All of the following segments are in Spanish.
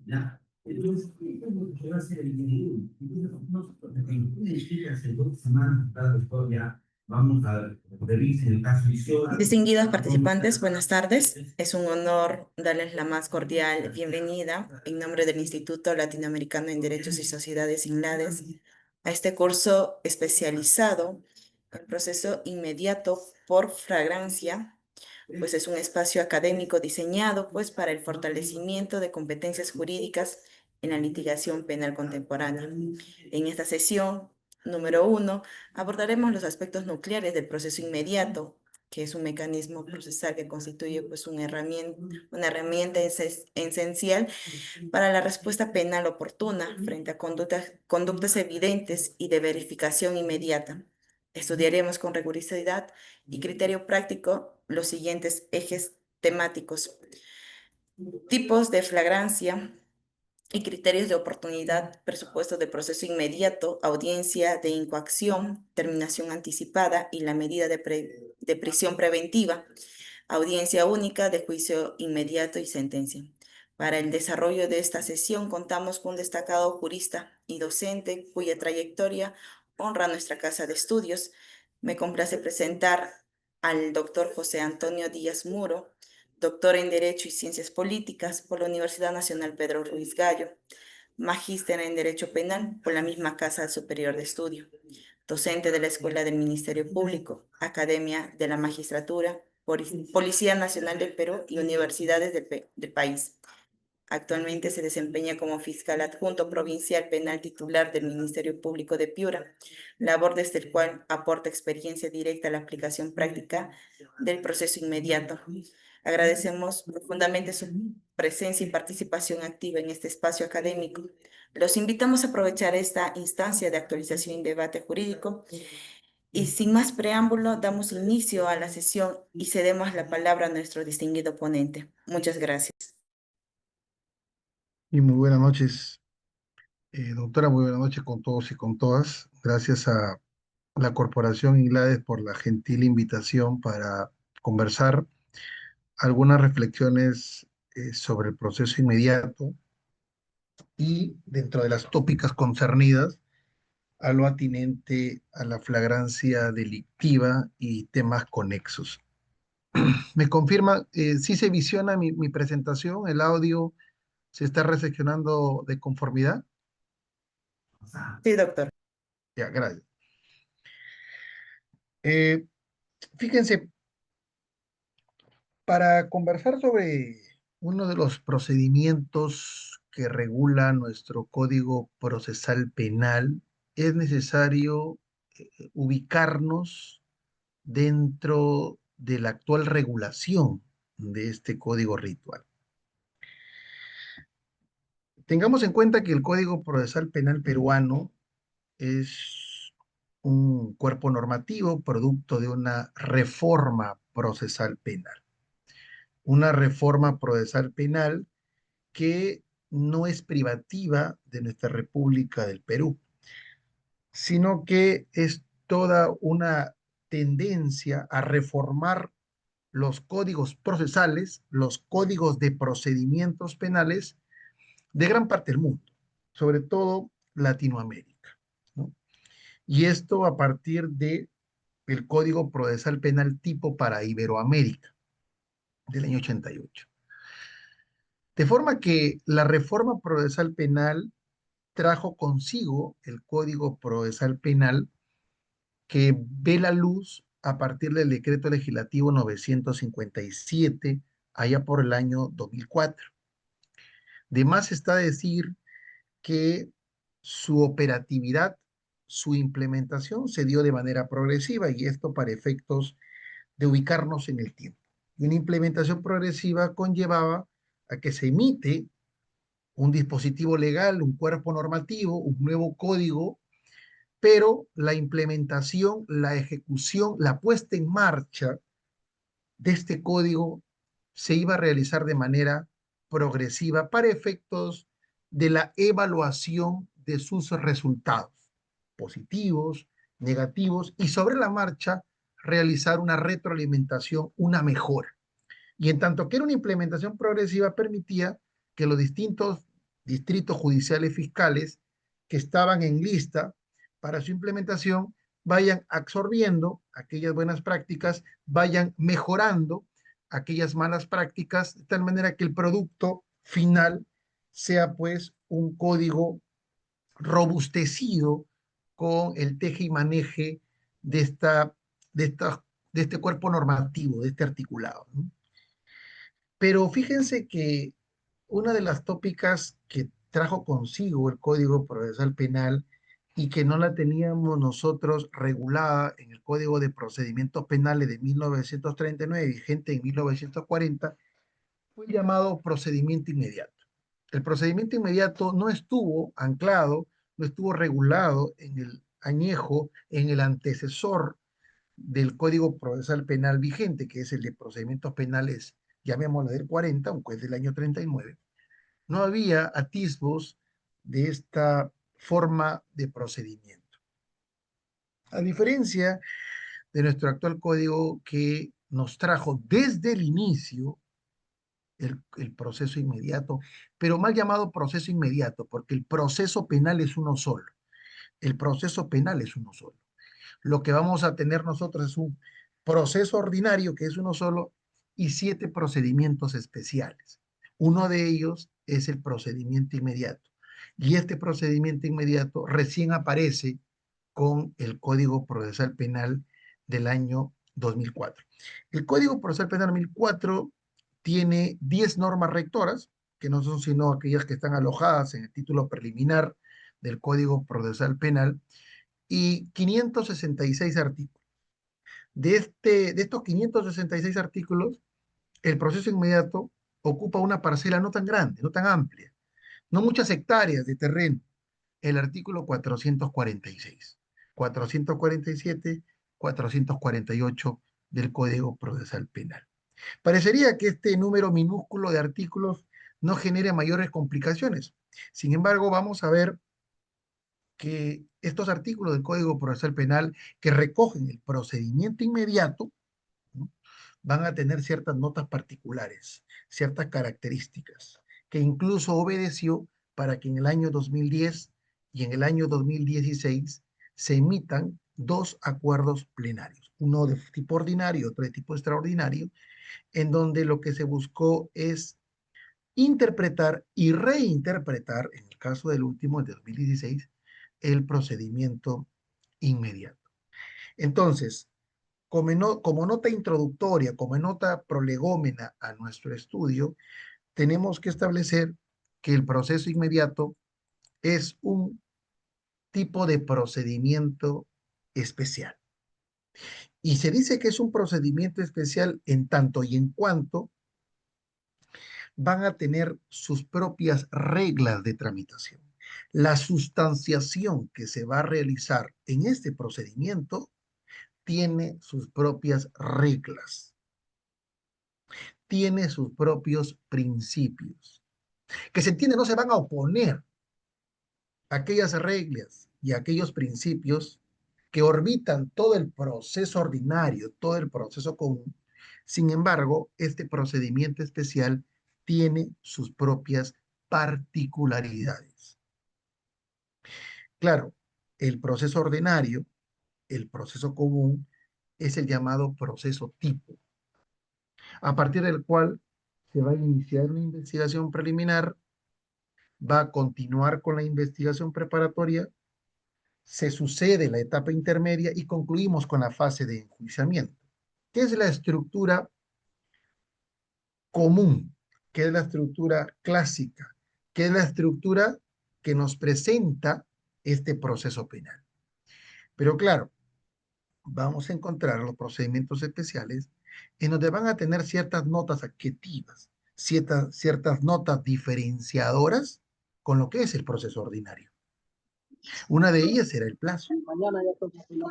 Ya. Entonces, ¿qué es lo que va a hacer el INE? En distintas 2 semanas, después ya vamos a revisar el caso Isiola. Distinguidos participantes, buenas tardes. Es un honor darles la más cordial bienvenida en nombre del Instituto Latinoamericano en Derechos y Sociedades INLADES a este curso especializado en proceso inmediato por flagrancia, pues es un espacio académico diseñado pues para el fortalecimiento de competencias jurídicas en la litigación penal contemporánea. En esta sesión número 1 abordaremos los aspectos nucleares del proceso inmediato, que es un mecanismo procesal que constituye pues una herramienta esencial para la respuesta penal oportuna frente a conductas evidentes y de verificación inmediata. Estudiaremos con rigurosidad y criterio práctico los siguientes ejes temáticos: tipos de flagrancia y criterios de oportunidad, presupuesto de proceso inmediato, audiencia de incoacción, terminación anticipada y la medida de prisión preventiva, audiencia única de juicio inmediato y sentencia. Para el desarrollo de esta sesión contamos con un destacado jurista y docente cuya trayectoria honra nuestra casa de estudios. Me complace presentar al doctor José Antonio Díaz Muro, doctor en Derecho y Ciencias Políticas por la Universidad Nacional Pedro Ruiz Gallo, magíster en Derecho Penal por la misma Casa Superior de Estudio, docente de la Escuela del Ministerio Público, Academia de la Magistratura, Policía Nacional del Perú y universidades del país. Actualmente se desempeña como fiscal adjunto provincial penal titular del Ministerio Público de Piura, labor desde el cual aporta experiencia directa a la aplicación práctica del proceso inmediato. Agradecemos profundamente su presencia y participación activa en este espacio académico. Los invitamos a aprovechar esta instancia de actualización y debate jurídico. Y sin más preámbulo, damos inicio a la sesión y cedemos la palabra a nuestro distinguido ponente. Muchas gracias. Y muy buenas noches, doctora, muy buenas noches con todos y con todas. Gracias a la Corporación INLADES por la gentil invitación para conversar algunas reflexiones sobre el proceso inmediato y dentro de las tópicas concernidas a lo atinente a la flagrancia delictiva y temas conexos. ¿Me confirma si se visiona mi presentación? ¿El audio se está recepcionando de conformidad? Sí, doctor. Ya, gracias. Eh, Fíjense, para conversar sobre uno de los procedimientos que regula nuestro Código Procesal Penal, es necesario ubicarnos dentro de la actual regulación de este código ritual. Tengamos en cuenta que el Código Procesal Penal peruano es un cuerpo normativo producto de una reforma procesal penal. Una reforma procesal penal que no es privativa de nuestra República del Perú, sino que es toda una tendencia a reformar los códigos procesales, los códigos de procedimientos penales de gran parte del mundo, sobre todo Latinoamérica, ¿no? Y esto a partir de el Código Procesal Penal tipo para Iberoamérica del año 88. De forma que la reforma procesal penal trajo consigo el Código Procesal Penal que ve la luz a partir del decreto legislativo 957, allá por el año 2004. De más está decir que su operatividad, su implementación se dio de manera progresiva y esto para efectos de ubicarnos en el tiempo. Y una implementación progresiva conllevaba a que se emite un dispositivo legal, un cuerpo normativo, un nuevo código, pero la implementación, la ejecución, la puesta en marcha de este código se iba a realizar de manera progresiva para efectos de la evaluación de sus resultados, positivos, negativos, y sobre la marcha realizar una retroalimentación, una mejora. Y en tanto que era una implementación progresiva, permitía que los distintos distritos judiciales fiscales que estaban en lista para su implementación vayan absorbiendo aquellas buenas prácticas, vayan mejorando aquellas malas prácticas, de tal manera que el producto final sea pues un código robustecido con el teje y maneje de, de, esta, de este cuerpo normativo, de este articulado, ¿no? Pero fíjense que una de las tópicas que trajo consigo el Código Procesal Penal y que no la teníamos nosotros regulada en el Código de Procedimientos Penales de 1939, vigente en 1940, fue el llamado procedimiento inmediato. El procedimiento inmediato no estuvo anclado, no estuvo regulado en el añejo, en el antecesor del Código Procesal Penal vigente, que es el de procedimientos penales, llamémoslo del 40, aunque es del año 39, no había atisbos de esta forma de procedimiento. A diferencia de nuestro actual código que nos trajo desde el inicio el proceso inmediato, pero mal llamado proceso inmediato, porque el proceso penal es uno solo. El proceso penal es uno solo. Lo que vamos a tener nosotros es un proceso ordinario, que es uno solo, y 7 procedimientos especiales. Uno de ellos es el procedimiento inmediato. Y este procedimiento inmediato recién aparece con el Código Procesal Penal del año 2004. El Código Procesal Penal 2004 tiene 10 normas rectoras, que no son sino aquellas que están alojadas en el título preliminar del Código Procesal Penal, y 566 artículos. De estos 566 artículos, el proceso inmediato ocupa una parcela no tan grande, no tan amplia, no muchas hectáreas de terreno. El artículo 446, 447, 448 del Código Procesal Penal. Parecería que este número minúsculo de artículos no genere mayores complicaciones. Sin embargo, vamos a ver que estos artículos del Código Procesal Penal que recogen el procedimiento inmediato, ¿no?, van a tener ciertas notas particulares, ciertas características, que incluso obedeció para que en el año 2010 y en el año 2016 se emitan 2 acuerdos plenarios, uno de tipo ordinario, otro de tipo extraordinario, en donde lo que se buscó es interpretar y reinterpretar, en el caso del último, el de 2016, el procedimiento inmediato. Entonces, como nota introductoria, como nota prolegómena a nuestro estudio, tenemos que establecer que el proceso inmediato es un tipo de procedimiento especial. Y se dice que es un procedimiento especial en tanto y en cuanto van a tener sus propias reglas de tramitación. La sustanciación que se va a realizar en este procedimiento tiene sus propias reglas, tiene sus propios principios, que se entiende no se van a oponer a aquellas reglas y a aquellos principios que orbitan todo el proceso ordinario, todo el proceso común. Sin embargo, este procedimiento especial tiene sus propias particularidades. Claro, el proceso ordinario, el proceso común, es el llamado proceso tipo, a partir del cual se va a iniciar una investigación preliminar, va a continuar con la investigación preparatoria, se sucede la etapa intermedia y concluimos con la fase de enjuiciamiento, que es la estructura común, que es la estructura clásica, que es la estructura que nos presenta este proceso penal. Pero claro, vamos a encontrar los procedimientos especiales en donde van a tener ciertas notas adjetivas, ciertas notas diferenciadoras con lo que es el proceso ordinario. Una de ellas será el plazo.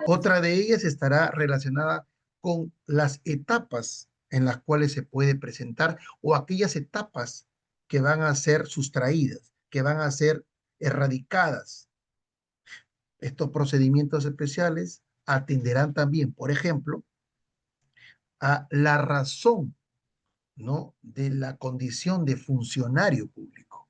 Otra de ellas estará relacionada con las etapas en las cuales se puede presentar o aquellas etapas que van a ser sustraídas, que van a ser erradicadas. Estos procedimientos especiales atenderán también, por ejemplo, a la razón ¿no? De la condición de funcionario público,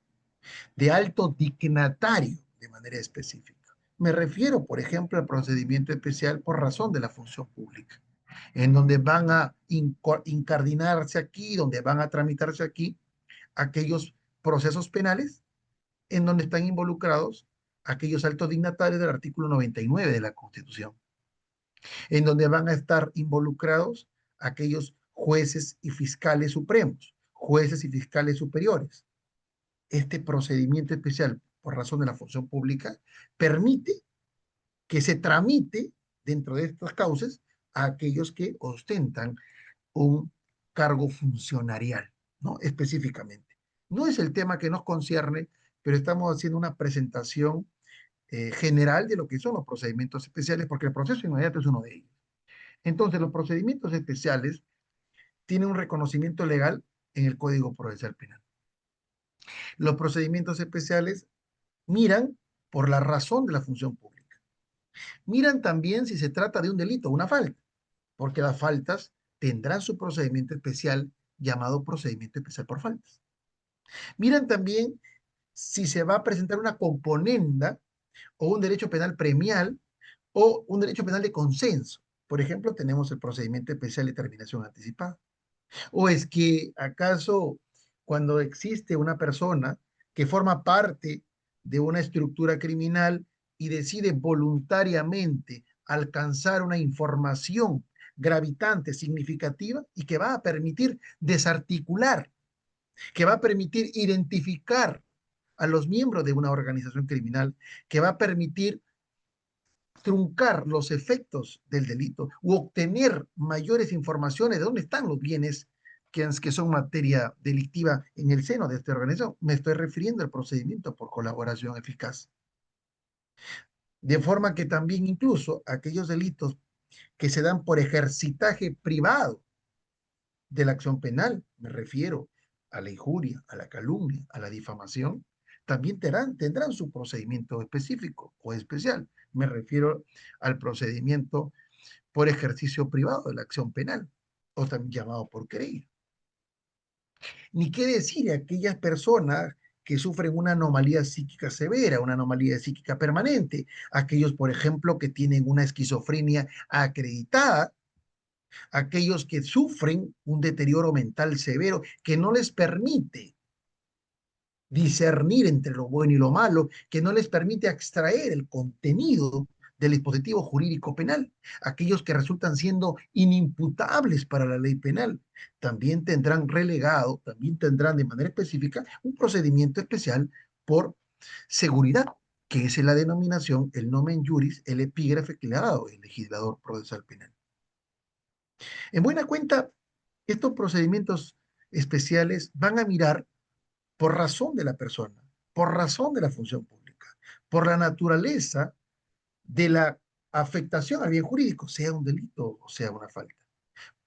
de alto dignatario de manera específica. Me refiero, por ejemplo, al procedimiento especial por razón de la función pública, en donde van a incardinarse aquí, donde van a tramitarse aquí aquellos procesos penales en donde están involucrados aquellos altos dignatarios del artículo 99 de la Constitución, en donde van a estar involucrados aquellos jueces y fiscales supremos, jueces y fiscales superiores. Este procedimiento especial por razón de la función pública permite que se tramite dentro de estas causas a aquellos que ostentan un cargo funcionarial, ¿no? Específicamente. No es el tema que nos concierne, pero estamos haciendo una presentación general de lo que son los procedimientos especiales, porque el proceso inmediato es uno de ellos. Entonces, los procedimientos especiales tienen un reconocimiento legal en el Código Procesal Penal. Los procedimientos especiales miran por la razón de la función pública. Miran también si se trata de un delito o una falta, porque las faltas tendrán su procedimiento especial llamado procedimiento especial por faltas. Miran también si se va a presentar una componenda o un derecho penal premial o un derecho penal de consenso. Por ejemplo, tenemos el procedimiento especial de terminación anticipada. ¿O es que acaso cuando existe una persona que forma parte de una estructura criminal y decide voluntariamente alcanzar una información gravitante, significativa, y que va a permitir desarticular, que va a permitir identificar a los miembros de una organización criminal, que va a permitir truncar los efectos del delito u obtener mayores informaciones de dónde están los bienes que son materia delictiva en el seno de esta organización? Me estoy refiriendo al procedimiento por colaboración eficaz. De forma que también incluso aquellos delitos que se dan por ejercitaje privado de la acción penal, me refiero a la injuria, a la calumnia, a la difamación, también tendrán su procedimiento específico o especial. Me refiero al procedimiento por ejercicio privado de la acción penal, o también llamado por querella. Ni qué decir de aquellas personas que sufren una anomalía psíquica severa, una anomalía psíquica permanente, aquellos, por ejemplo, que tienen una esquizofrenia acreditada, aquellos que sufren un deterioro mental severo que no les permite discernir entre lo bueno y lo malo, que no les permite extraer el contenido del dispositivo jurídico penal. Aquellos que resultan siendo inimputables para la ley penal también tendrán relegado, también tendrán de manera específica un procedimiento especial por seguridad, que es la denominación, el nomen juris, el epígrafe que le ha dado el legislador procesal penal. En buena cuenta, estos procedimientos especiales van a mirar por razón de la persona, por razón de la función pública, por la naturaleza de la afectación al bien jurídico, sea un delito o sea una falta,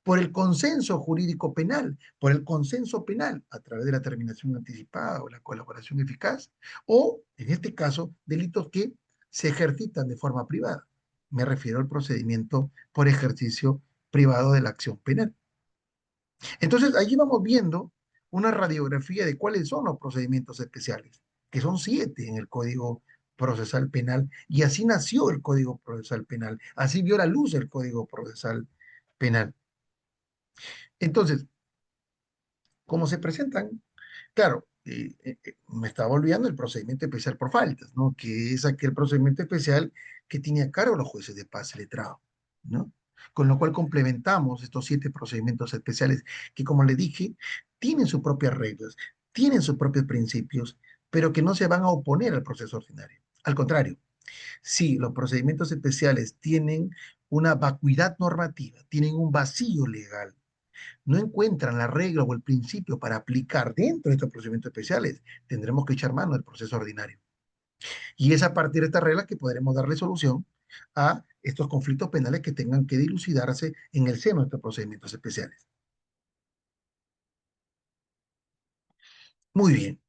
por el consenso jurídico penal, por el consenso penal a través de la terminación anticipada o la colaboración eficaz, o en este caso, delitos que se ejercitan de forma privada. Me refiero al procedimiento por ejercicio privado de la acción penal. Entonces, allí vamos viendo una radiografía de cuáles son los procedimientos especiales, que son 7 en el Código Procesal Penal, y así nació el Código Procesal Penal, así vio la luz el Código Procesal Penal. Entonces, ¿cómo se presentan? Claro, me estaba olvidando el procedimiento especial por faltas, ¿no? Que es aquel procedimiento especial que tiene a cargo los jueces de paz letrado, ¿no? Con lo cual complementamos estos 7 procedimientos especiales que, como le dije, tienen sus propias reglas, tienen sus propios principios, pero que no se van a oponer al proceso ordinario. Al contrario, si los procedimientos especiales tienen una vacuidad normativa, tienen un vacío legal, no encuentran la regla o el principio para aplicar dentro de estos procedimientos especiales, tendremos que echar mano del proceso ordinario. Y es a partir de estas reglas que podremos darle solución a estos conflictos penales que tengan que dilucidarse en el seno de estos procedimientos especiales. Muy bien.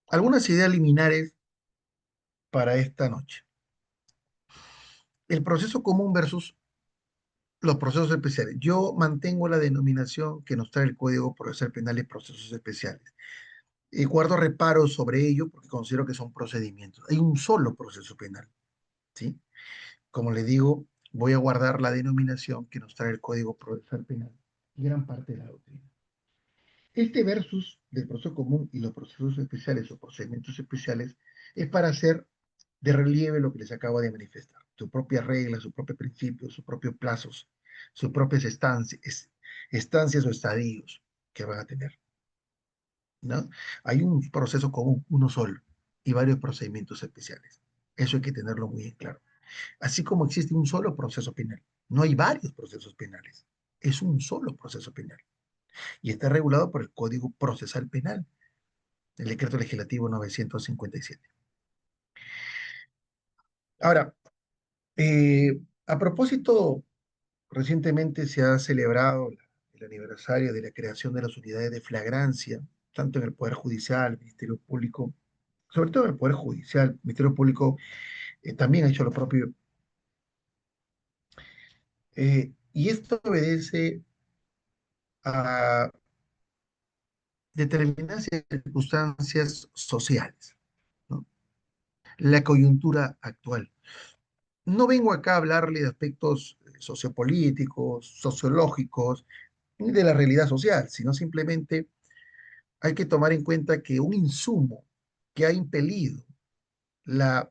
Algunas ideas liminares para esta noche. El proceso común versus Los procesos especiales. Yo mantengo la denominación que nos trae el Código Procesal Penal de procesos especiales. Y guardo reparos sobre ello porque considero que son procedimientos. Hay un solo proceso penal, ¿sí? Como le digo, voy a guardar la denominación que nos trae el Código Procesal Penal y gran parte de la doctrina. Este versus del proceso común y los procesos especiales o procedimientos especiales es para hacer de relieve lo que les acabo de manifestar, sus propias reglas, sus propios principios, sus propios plazos, sus propias estancias o estadios que van a tener, ¿no? Hay un proceso común, uno solo, y varios procedimientos especiales. Eso hay que tenerlo muy en claro. Así como existe un solo proceso penal, no hay varios procesos penales, es un solo proceso penal y está regulado por el Código Procesal Penal, el Decreto Legislativo 957. Ahora, a propósito, recientemente se ha celebrado el aniversario de la creación de las unidades de flagrancia, tanto en el Poder Judicial, el Ministerio Público, sobre todo en el Poder Judicial, el Ministerio Público también ha hecho lo propio. Y esto obedece a determinadas circunstancias sociales, ¿no? La coyuntura actual. No vengo acá a hablarle de aspectos sociopolíticos, sociológicos, ni de la realidad social, sino simplemente hay que tomar en cuenta que un insumo que ha impelido la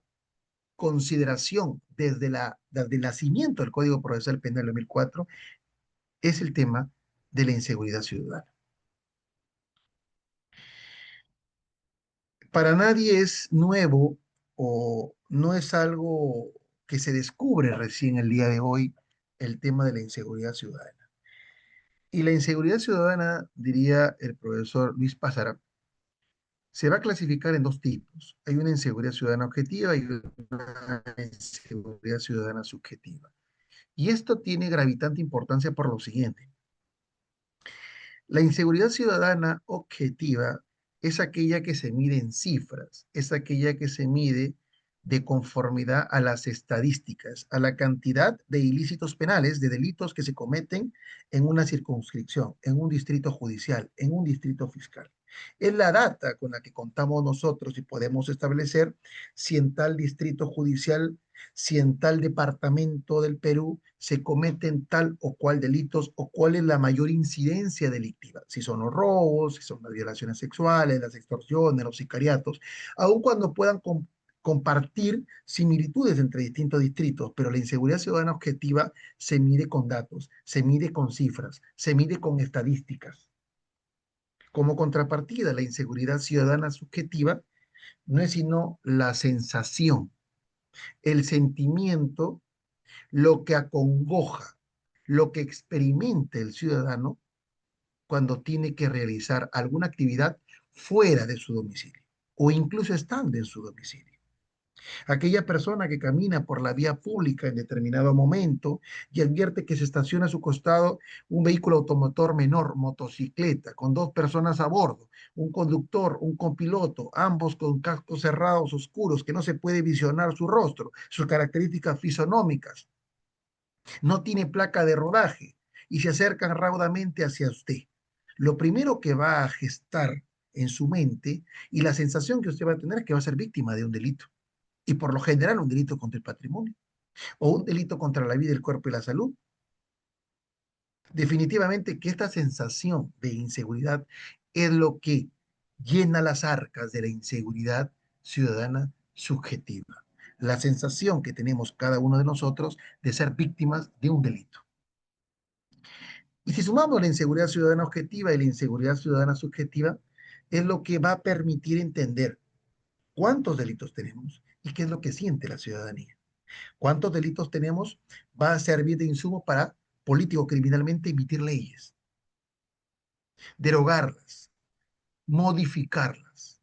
consideración desde el nacimiento del Código Procesal Penal de 2004 es el tema de la inseguridad ciudadana. Para nadie es nuevo o no es algo que se descubre recién el día de hoy el tema de la inseguridad ciudadana. Y la inseguridad ciudadana, diría el profesor Luis Pázara, se va a clasificar en dos tipos. Hay una inseguridad ciudadana objetiva y una inseguridad ciudadana subjetiva. Y esto tiene gravitante importancia por lo siguiente. La inseguridad ciudadana objetiva es aquella que se mide en cifras, es aquella que se mide de conformidad a las estadísticas, a la cantidad de ilícitos penales, de delitos que se cometen en una circunscripción, en un distrito judicial, en un distrito fiscal. Es la data con la que contamos nosotros y podemos establecer si en tal distrito judicial, si en tal departamento del Perú se cometen tal o cual delitos o cuál es la mayor incidencia delictiva, si son los robos, si son las violaciones sexuales, las extorsiones, los sicariatos, aun cuando puedan compartir similitudes entre distintos distritos, pero la inseguridad ciudadana objetiva se mide con datos, se mide con cifras, se mide con estadísticas. Como contrapartida, la inseguridad ciudadana subjetiva no es sino la sensación, el sentimiento, lo que acongoja, lo que experimenta el ciudadano cuando tiene que realizar alguna actividad fuera de su domicilio o incluso estando en su domicilio. Aquella persona que camina por la vía pública en determinado momento y advierte que se estaciona a su costado un vehículo automotor menor, motocicleta, con dos personas a bordo, un conductor, un copiloto, ambos con cascos cerrados oscuros que no se puede visionar su rostro, sus características fisonómicas, no tiene placa de rodaje y se acercan raudamente hacia usted. Lo primero que va a gestar en su mente y la sensación que usted va a tener es que va a ser víctima de un delito. Y por lo general un delito contra el patrimonio o un delito contra la vida, el cuerpo y la salud. Definitivamente que esta sensación de inseguridad es lo que llena las arcas de la inseguridad ciudadana subjetiva. La sensación que tenemos cada uno de nosotros de ser víctimas de un delito. Y si sumamos la inseguridad ciudadana objetiva y la inseguridad ciudadana subjetiva, es lo que va a permitir entender cuántos delitos tenemos y qué es lo que siente la ciudadanía. Cuántos delitos tenemos va a servir de insumo para político-criminalmente emitir leyes, derogarlas, modificarlas.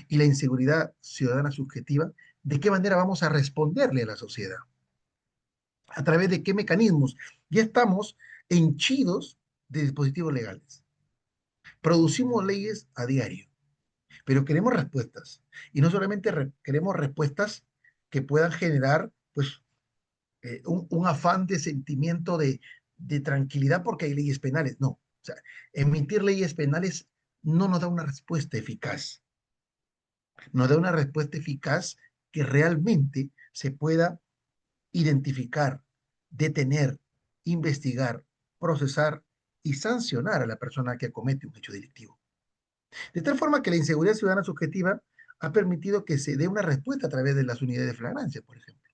Y la inseguridad ciudadana subjetiva, ¿de qué manera vamos a responderle a la sociedad? ¿A través de qué mecanismos? Ya estamos henchidos de dispositivos legales. Producimos leyes a diario, pero queremos respuestas. Y no solamente queremos respuestas que puedan generar pues, un afán de sentimiento de tranquilidad porque hay leyes penales. No, o sea, emitir leyes penales no nos da una respuesta eficaz. Nos da una respuesta eficaz que realmente se pueda identificar, detener, investigar, procesar y sancionar a la persona que comete un hecho delictivo. De tal forma que la inseguridad ciudadana subjetiva ha permitido que se dé una respuesta a través de las unidades de flagrancia, por ejemplo.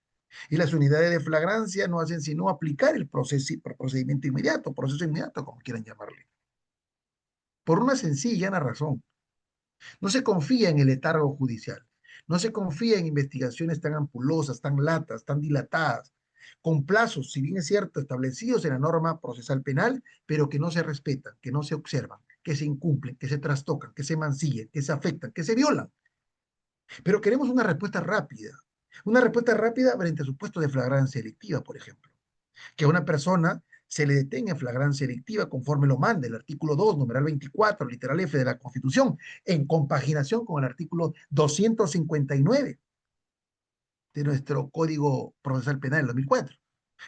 Y las unidades de flagrancia no hacen sino aplicar el procedimiento inmediato, proceso inmediato, como quieran llamarle. Por una sencilla y llana razón. No se confía en el letargo judicial. No se confía en investigaciones tan ampulosas, tan latas, tan dilatadas, con plazos, si bien es cierto, establecidos en la norma procesal penal, pero que no se respetan, que no se observan, que se incumplen, que se trastocan, que se mancillan, que se afectan, que se violan. Pero queremos una respuesta rápida frente a supuestos de flagrancia delictiva, por ejemplo. Que a una persona se le detenga en flagrancia delictiva conforme lo manda el artículo 2, numeral 24, literal F de la Constitución, en compaginación con el artículo 259 de nuestro Código Procesal Penal del 2004,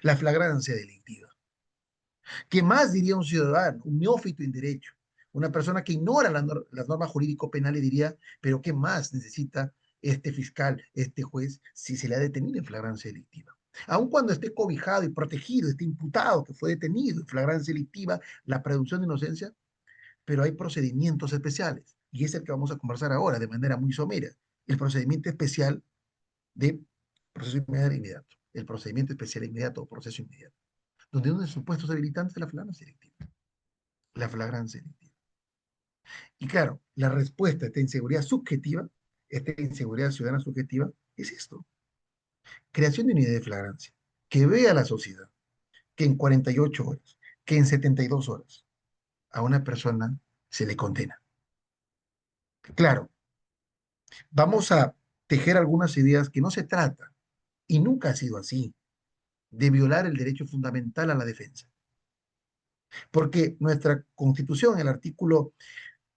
la flagrancia delictiva. ¿Qué más diría un ciudadano, un neófito en derecho? Una persona que ignora las normas jurídico-penales diría, pero ¿qué más necesita este fiscal, este juez, si se le ha detenido en flagrancia delictiva? Aun cuando esté cobijado y protegido, esté imputado que fue detenido en flagrancia delictiva, la presunción de inocencia, pero hay procedimientos especiales, y es el que vamos a conversar ahora de manera muy somera. El procedimiento especial de proceso inmediato, el procedimiento especial inmediato o proceso inmediato, donde uno de los supuestos habilitantes es la flagrancia delictiva. La flagrancia delictiva. Y claro, la respuesta a esta inseguridad subjetiva, esta inseguridad ciudadana subjetiva, es esto. Creación de unidad de flagrancia, que vea a la sociedad que en 48 horas, que en 72 horas, a una persona se le condena. Claro, vamos a tejer algunas ideas que no se trata, y nunca ha sido así, de violar el derecho fundamental a la defensa. Porque nuestra Constitución, el artículo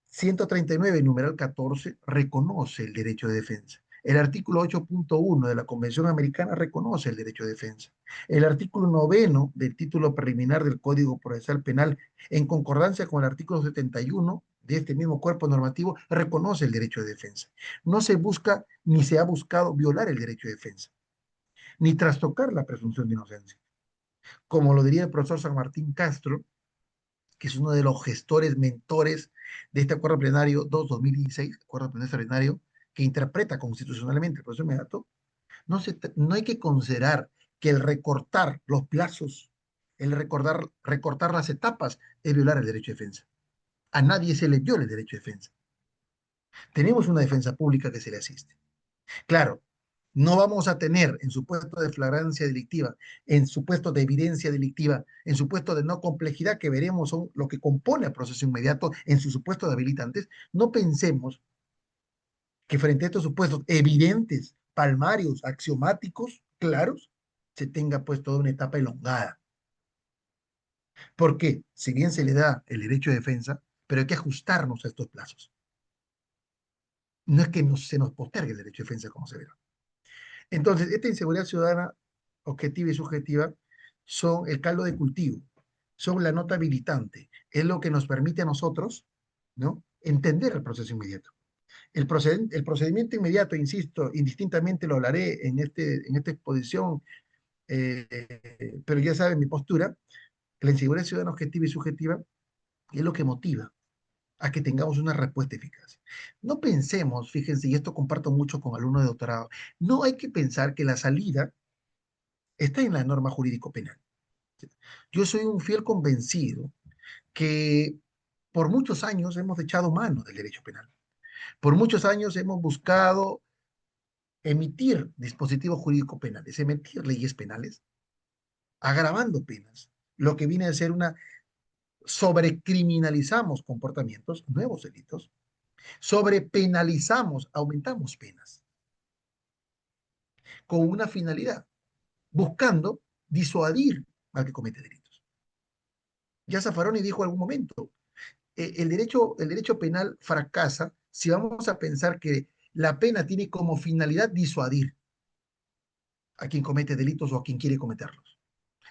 139, numeral 14, reconoce el derecho de defensa. El artículo 8.1 de la Convención Americana reconoce el derecho de defensa. El artículo 9 del título preliminar del Código Procesal Penal, en concordancia con el artículo 71 de este mismo cuerpo normativo, reconoce el derecho de defensa. No se busca ni se ha buscado violar el derecho de defensa, ni trastocar la presunción de inocencia. Como lo diría el profesor San Martín Castro, que es uno de los gestores, mentores de este acuerdo plenario 2-2016, acuerdo plenario extraordinario, que interpreta constitucionalmente el proceso inmediato, no hay que considerar que el recortar los plazos, el recortar las etapas, es violar el derecho de defensa. A nadie se le viola el derecho de defensa. Tenemos una defensa pública que se le asiste. Claro, no vamos a tener en supuesto de flagrancia delictiva, en supuesto de evidencia delictiva, en supuesto de no complejidad, que veremos son lo que compone el proceso inmediato, en su supuesto de habilitantes, no pensemos que frente a estos supuestos evidentes, palmarios, axiomáticos, claros, se tenga pues toda una etapa elongada. Porque si bien se le da el derecho de defensa, pero hay que ajustarnos a estos plazos. No es que se nos postergue el derecho de defensa como se verá. Entonces, esta inseguridad ciudadana objetiva y subjetiva son el caldo de cultivo, son la nota habilitante, es lo que nos permite a nosotros, ¿no?, entender el proceso inmediato. El procedimiento inmediato, insisto, indistintamente lo hablaré en esta exposición, pero ya saben mi postura, la inseguridad ciudadana objetiva y subjetiva es lo que motiva a que tengamos una respuesta eficaz. No pensemos, fíjense, y esto comparto mucho con alumnos de doctorado, no hay que pensar que la salida está en la norma jurídico penal. Yo soy un fiel convencido que por muchos años hemos echado mano del derecho penal. Por muchos años hemos buscado emitir dispositivos jurídicos penales, emitir leyes penales, agravando penas, lo que viene a ser una sobrecriminalizamos comportamientos, nuevos delitos, sobrepenalizamos, aumentamos penas, con una finalidad, buscando disuadir al que comete delitos. Ya Zaffaroni dijo en algún momento, el derecho penal fracasa si vamos a pensar que la pena tiene como finalidad disuadir a quien comete delitos o a quien quiere cometerlos.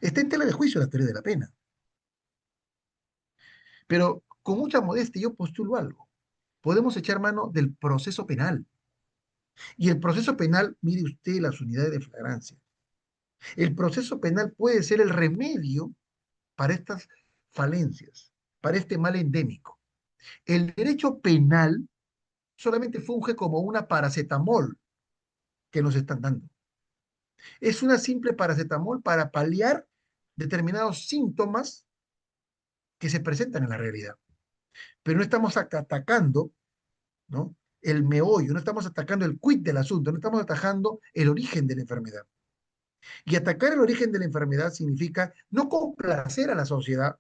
Está en tela de juicio la teoría de la pena. Pero con mucha modestia yo postulo algo. Podemos echar mano del proceso penal. Y el proceso penal, mire usted las unidades de flagrancia. El proceso penal puede ser el remedio para estas falencias, para este mal endémico. El derecho penal solamente funge como una paracetamol que nos están dando. Es una simple paracetamol para paliar determinados síntomas que se presentan en la realidad. Pero no estamos atacando, ¿no?, el meollo, no estamos atacando el quid del asunto, no estamos atacando el origen de la enfermedad. Y atacar el origen de la enfermedad significa no complacer a la sociedad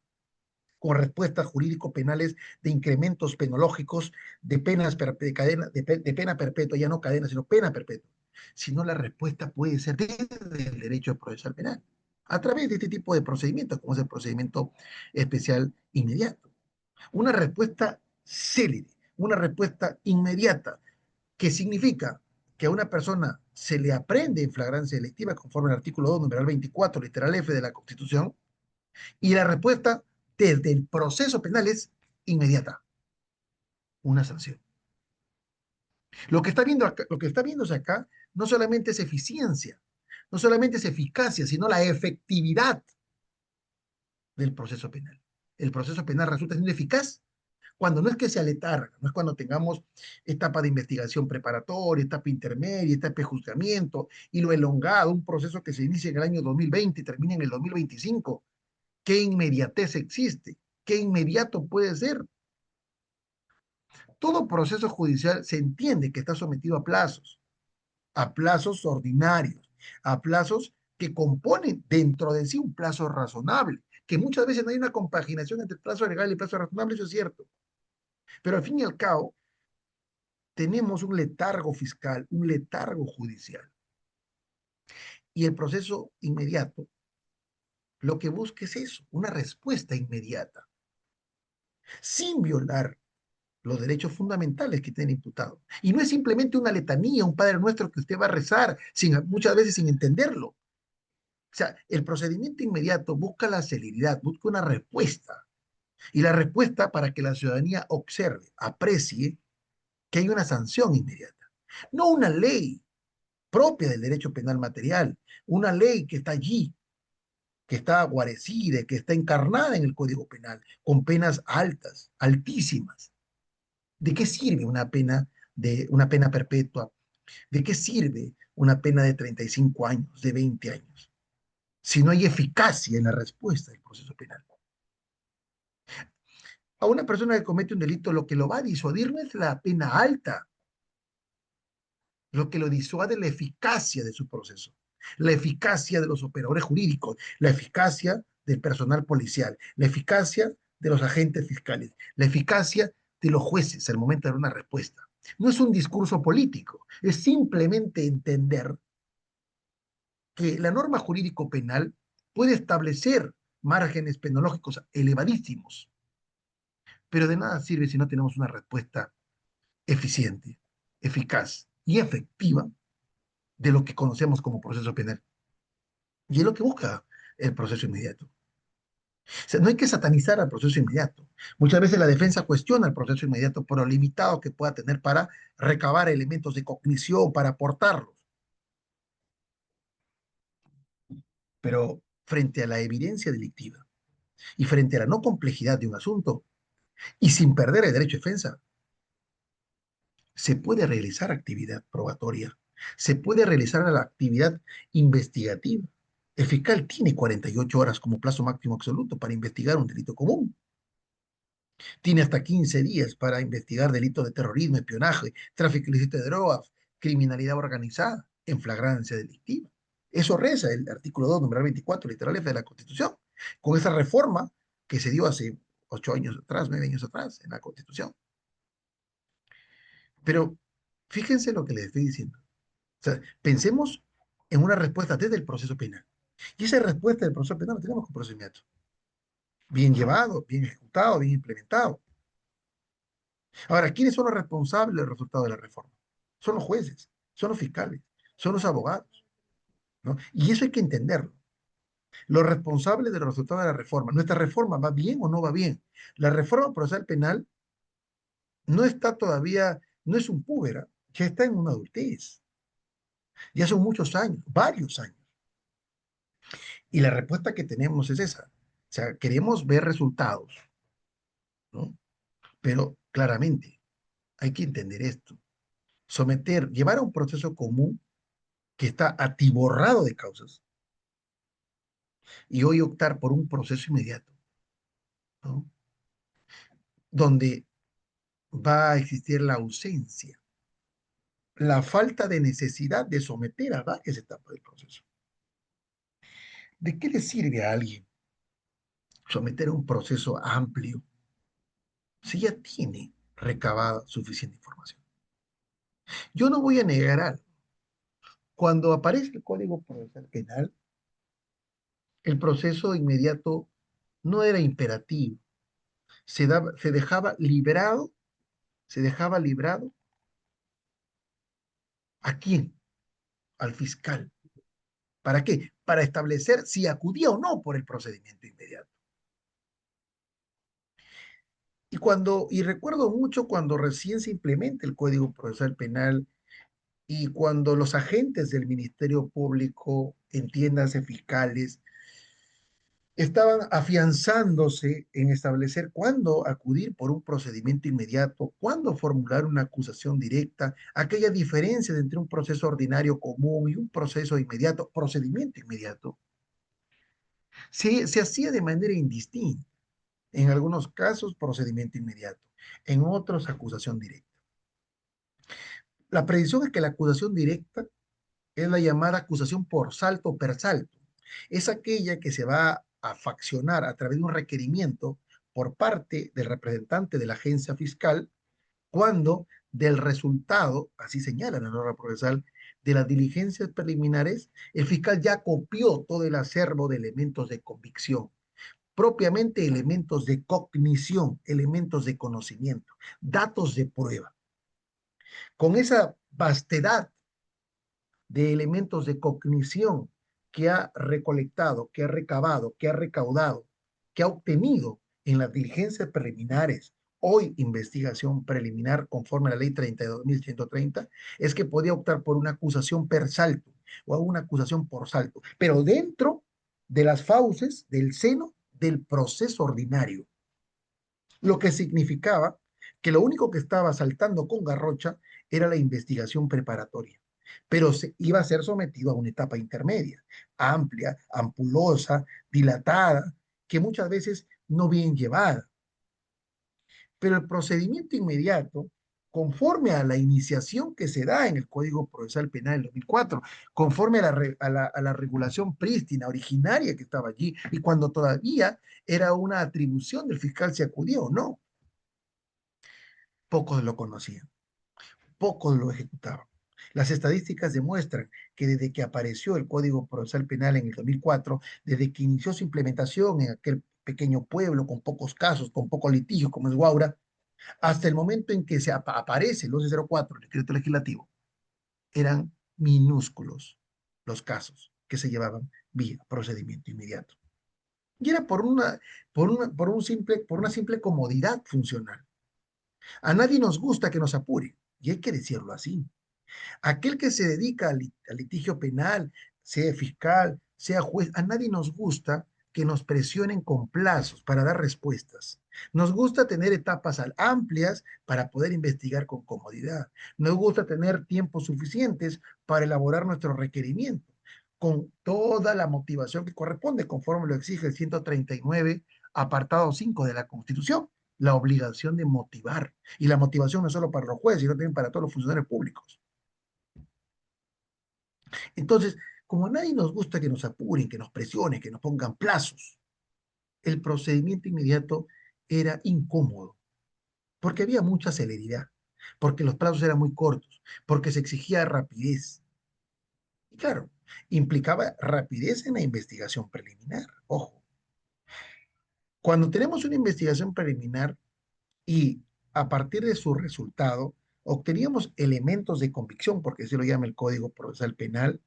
con respuestas jurídico-penales de incrementos penológicos, de penas de cadena, de pena perpetua, ya no cadena, sino pena perpetua. Sino la respuesta puede ser desde el derecho procesal penal, a través de este tipo de procedimientos, como es el procedimiento especial inmediato. Una respuesta célere, una respuesta inmediata, que significa que a una persona se le aprende en flagrancia delictiva conforme al artículo 2, numeral 24, literal F de la Constitución, y la respuesta desde el proceso penal es inmediata, una sanción. Lo que está viéndose acá no solamente es eficiencia, no solamente es eficacia, sino la efectividad del proceso penal. El proceso penal resulta siendo eficaz cuando no es que se aletarga, no es cuando tengamos etapa de investigación preparatoria, etapa intermedia, etapa de juzgamiento, y lo elongado, un proceso que se inicia en el año 2020 y termina en el 2025. ¿Qué inmediatez existe? ¿Qué inmediato puede ser? Todo proceso judicial se entiende que está sometido a plazos ordinarios, a plazos que componen dentro de sí un plazo razonable, que muchas veces no hay una compaginación entre el plazo legal y el plazo razonable, eso es cierto. Pero al fin y al cabo, tenemos un letargo fiscal, un letargo judicial. Y el proceso inmediato lo que busca es eso, una respuesta inmediata, sin violar los derechos fundamentales que tiene el imputado. Y no es simplemente una letanía, un Padre Nuestro que usted va a rezar muchas veces sin entenderlo. O sea, el procedimiento inmediato busca la celeridad, busca una respuesta. Y la respuesta para que la ciudadanía observe, aprecie que hay una sanción inmediata. No una ley propia del derecho penal material, una ley que está allí, que está guarecida, que está encarnada en el Código Penal, con penas altas, altísimas. ¿De qué sirve una pena perpetua? ¿De qué sirve una pena de 35 años, de 20 años, si no hay eficacia en la respuesta del proceso penal? A una persona que comete un delito, lo que lo va a disuadir no es la pena alta, lo que lo disuade es la eficacia de su proceso, la eficacia de los operadores jurídicos, la eficacia del personal policial, la eficacia de los agentes fiscales, la eficacia de los jueces al momento de dar una respuesta. No es un discurso político, es simplemente entender que la norma jurídico penal puede establecer márgenes penológicos elevadísimos, pero de nada sirve si no tenemos una respuesta eficiente, eficaz y efectiva de lo que conocemos como proceso penal. Y es lo que busca el proceso inmediato. O sea, no hay que satanizar al proceso inmediato. Muchas veces la defensa cuestiona el proceso inmediato por lo limitado que pueda tener para recabar elementos de cognición, para aportarlos. Pero frente a la evidencia delictiva y frente a la no complejidad de un asunto, y sin perder el derecho de defensa, se puede realizar actividad probatoria, se puede realizar la actividad investigativa. El fiscal tiene 48 horas como plazo máximo absoluto para investigar un delito común. Tiene hasta 15 días para investigar delitos de terrorismo, espionaje, tráfico ilícito de drogas, criminalidad organizada en flagrancia delictiva. Eso reza el artículo 2, numeral 24, literal F de la Constitución, con esa reforma que se dio hace 8 años atrás, 9 años atrás en la Constitución. Pero fíjense lo que les estoy diciendo. O sea, pensemos en una respuesta desde el proceso penal. Y esa respuesta del proceso penal la tenemos con procedimiento. Bien llevado, bien ejecutado, bien implementado. Ahora, ¿quiénes son los responsables del resultado de la reforma? Son los jueces, son los fiscales, son los abogados, ¿no? Y eso hay que entenderlo. los responsables de los resultados de la reforma. ¿Nuestra reforma va bien o no va bien? La reforma procesal penal no está todavía, no es un púbera, ya está en una adultez. Ya son muchos años, varios años. Y la respuesta que tenemos es esa. O sea, queremos ver resultados, ¿no? Pero claramente hay que entender esto. Llevar a un proceso común que está atiborrado de causas y hoy optar por un proceso inmediato, ¿no? Donde va a existir la ausencia, la falta de necesidad de someter a varias etapas del proceso. ¿De qué le sirve a alguien someter a un proceso amplio si ya tiene recabada suficiente información? Yo no voy a negar algo. Cuando aparece el Código Procesal Penal, el proceso inmediato no era imperativo, se dejaba librado, se dejaba librado ¿a quién? Al fiscal. ¿Para qué? Para establecer si acudía o no por el procedimiento inmediato. Y recuerdo mucho cuando recién se implementa el Código Procesal Penal y cuando los agentes del Ministerio Público, entiéndase fiscales, estaban afianzándose en establecer cuándo acudir por un procedimiento inmediato, cuándo formular una acusación directa, aquellas diferencias entre un proceso ordinario común y un proceso inmediato, procedimiento inmediato, se hacía de manera indistinta. En algunos casos, procedimiento inmediato, en otros, acusación directa. La predicción es que la acusación directa es la llamada acusación por salto o per salto. Es aquella que se va a faccionar a través de un requerimiento por parte del representante de la agencia fiscal cuando del resultado, así señala la norma procesal, de las diligencias preliminares, el fiscal ya copió todo el acervo de elementos de convicción, propiamente elementos de cognición, elementos de conocimiento, datos de prueba. Con esa vastedad de elementos de cognición que ha recolectado, que ha recabado, que ha recaudado, que ha obtenido en las diligencias preliminares, hoy investigación preliminar conforme a la ley 32.130, es que podía optar por una acusación per salto o una acusación por salto, pero dentro de las fauces del seno del proceso ordinario, lo que significaba que lo único que estaba saltando con garrocha era la investigación preparatoria, pero iba a ser sometido a una etapa intermedia, amplia, ampulosa, dilatada, que muchas veces no bien llevada. Pero el procedimiento inmediato, conforme a la iniciación que se da en el Código Procesal Penal del 2004, conforme a la regulación prístina, originaria que estaba allí, y cuando todavía era una atribución del fiscal si acudía o no, pocos lo conocían, pocos lo ejecutaban. Las estadísticas demuestran que desde que apareció el Código Procesal Penal en el 2004, desde que inició su implementación en aquel pequeño pueblo con pocos casos, con poco litigio como es Guaura, hasta el momento en que aparece el 1104, el decreto legislativo, eran minúsculos los casos que se llevaban vía procedimiento inmediato. Y era por una simple comodidad funcional. A nadie nos gusta que nos apure, y hay que decirlo así. Aquel que se dedica al litigio penal, sea fiscal, sea juez, a nadie nos gusta que nos presionen con plazos para dar respuestas. Nos gusta tener etapas amplias para poder investigar con comodidad. Nos gusta tener tiempos suficientes para elaborar nuestro requerimiento, con toda la motivación que corresponde, conforme lo exige el 139, apartado 5 de la Constitución, la obligación de motivar. Y la motivación no es solo para los jueces, sino también para todos los funcionarios públicos. Entonces, como a nadie nos gusta que nos apuren, que nos presionen, que nos pongan plazos, el procedimiento inmediato era incómodo, porque había mucha celeridad, porque los plazos eran muy cortos, porque se exigía rapidez. Y claro, implicaba rapidez en la investigación preliminar. Ojo, cuando tenemos una investigación preliminar y a partir de su resultado obteníamos elementos de convicción, porque así lo llama el Código Procesal Penal,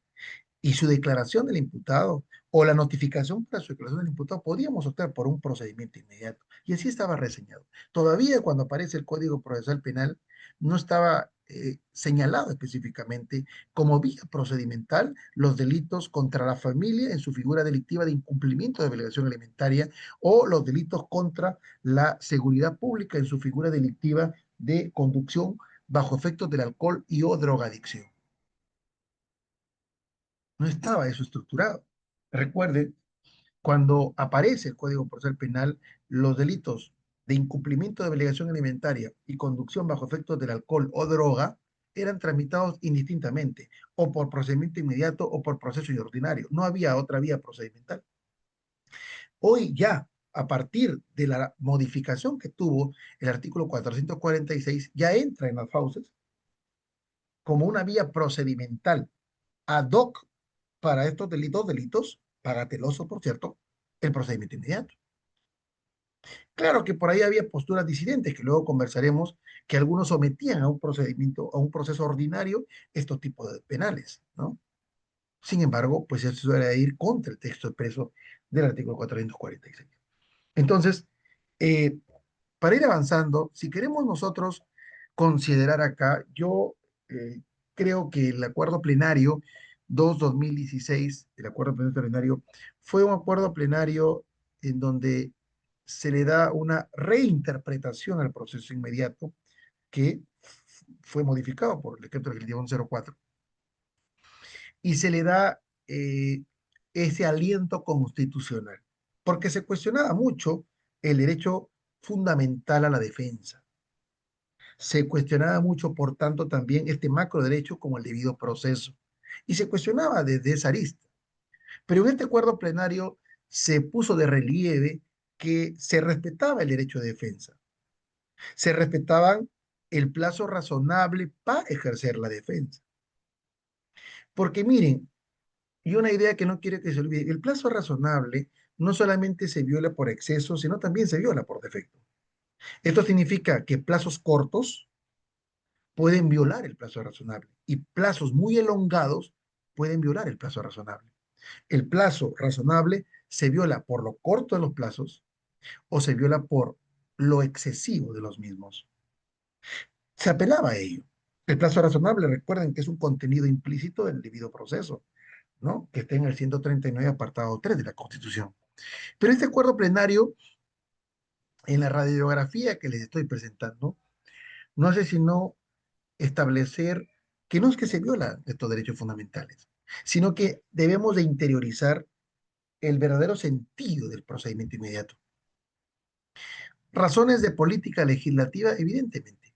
y su declaración del imputado o la notificación para su declaración del imputado, podíamos optar por un procedimiento inmediato. Y así estaba reseñado. Todavía cuando aparece el Código Procesal Penal, no estaba señalado específicamente como vía procedimental los delitos contra la familia en su figura delictiva de incumplimiento de obligación alimentaria o los delitos contra la seguridad pública en su figura delictiva de conducción bajo efectos del alcohol y o drogadicción. No estaba eso estructurado. Recuerden, cuando aparece el Código Procesal Penal, los delitos de incumplimiento de obligación alimentaria y conducción bajo efectos del alcohol o droga eran tramitados indistintamente, o por procedimiento inmediato o por proceso ordinario. No había otra vía procedimental. Hoy ya, a partir de la modificación que tuvo el artículo 446, ya entra en las fauces como una vía procedimental ad hoc para estos delitos pagatelosos, por cierto, el procedimiento inmediato. Claro que por ahí había posturas disidentes que luego conversaremos, que algunos sometían a un procedimiento, a un proceso ordinario estos tipos de penales, ¿no? Sin embargo, pues eso era ir contra el texto expreso del artículo 446. Entonces, eh, para ir avanzando, si queremos nosotros considerar acá, yo creo que el acuerdo plenario 2-2016, el acuerdo plenario, fue un acuerdo plenario en donde se le da una reinterpretación al proceso inmediato que fue modificado por el decreto legislativo 104 y se le da ese aliento constitucional, porque se cuestionaba mucho el derecho fundamental a la defensa. Se cuestionaba mucho, por tanto, también este macro derecho como el debido proceso. Y se cuestionaba desde esa arista. Pero en este acuerdo plenario se puso de relieve que se respetaba el derecho de defensa. Se respetaban el plazo razonable para ejercer la defensa. Porque miren, y una idea que no quiere que se olvide, el plazo razonable no solamente se viola por exceso, sino también se viola por defecto. Esto significa que plazos cortos pueden violar el plazo razonable y plazos muy elongados pueden violar el plazo razonable. El plazo razonable se viola por lo corto de los plazos o se viola por lo excesivo de los mismos. Se apelaba a ello. El plazo razonable, recuerden que es un contenido implícito del debido proceso, ¿no? Que está en el 139, apartado 3 de la Constitución. Pero este acuerdo plenario, en la radiografía que les estoy presentando, no hace sino establecer que no es que se violan estos derechos fundamentales, sino que debemos de interiorizar el verdadero sentido del procedimiento inmediato. Razones de política legislativa, evidentemente,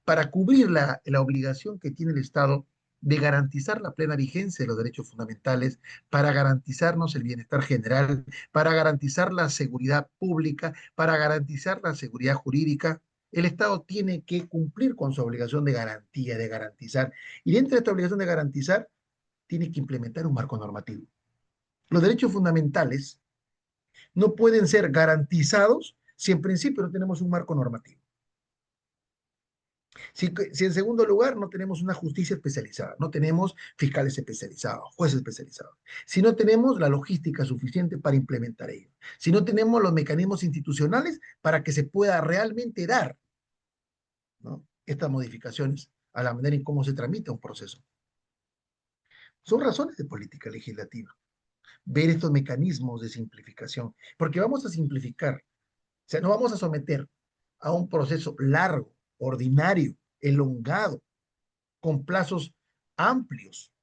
para cubrir la obligación que tiene el Estado de garantizar la plena vigencia de los derechos fundamentales, para garantizarnos el bienestar general, para garantizar la seguridad pública, para garantizar la seguridad jurídica. El Estado tiene que cumplir con su obligación de garantía, de garantizar. Y dentro de esta obligación de garantizar, tiene que implementar un marco normativo. Los derechos fundamentales no pueden ser garantizados si en principio no tenemos un marco normativo. Si en segundo lugar no tenemos una justicia especializada, no tenemos fiscales especializados, jueces especializados, si no tenemos la logística suficiente para implementar ello, si no tenemos los mecanismos institucionales para que se pueda realmente dar, ¿no?, estas modificaciones a la manera en cómo se tramita un proceso. Son razones de política legislativa. Ver estos mecanismos de simplificación, porque vamos a simplificar, o sea, no vamos a someter a un proceso largo, ordinario, elongado, con plazos amplios,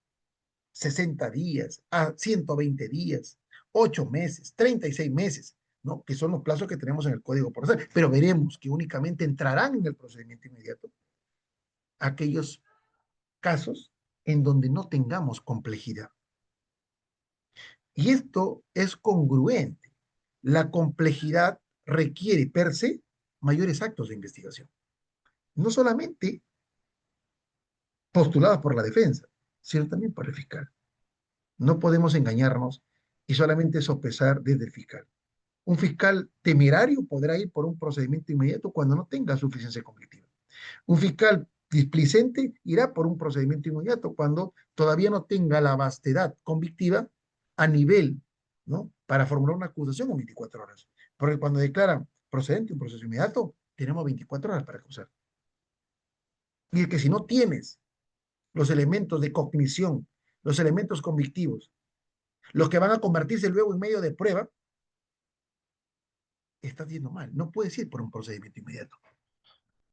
60 días, a 120 días, 8 meses, 36 meses, ¿no?, que son los plazos que tenemos en el Código Procesal, pero veremos que únicamente entrarán en el procedimiento inmediato aquellos casos en donde no tengamos complejidad. Y esto es congruente. La complejidad requiere per se mayores actos de investigación, no solamente postulados por la defensa, sino también por el fiscal. No podemos engañarnos y solamente sopesar desde el fiscal. Un fiscal temerario podrá ir por un procedimiento inmediato cuando no tenga suficiencia cognitiva. Un fiscal displicente irá por un procedimiento inmediato cuando todavía no tenga la vastedad convictiva a nivel, ¿no? Para formular una acusación en 24 horas. Porque cuando declaran procedente un proceso inmediato, tenemos 24 horas para acusar. Y es que si no tienes los elementos de cognición, los elementos convictivos, los que van a convertirse luego en medio de prueba, estás yendo mal. No puedes ir por un procedimiento inmediato.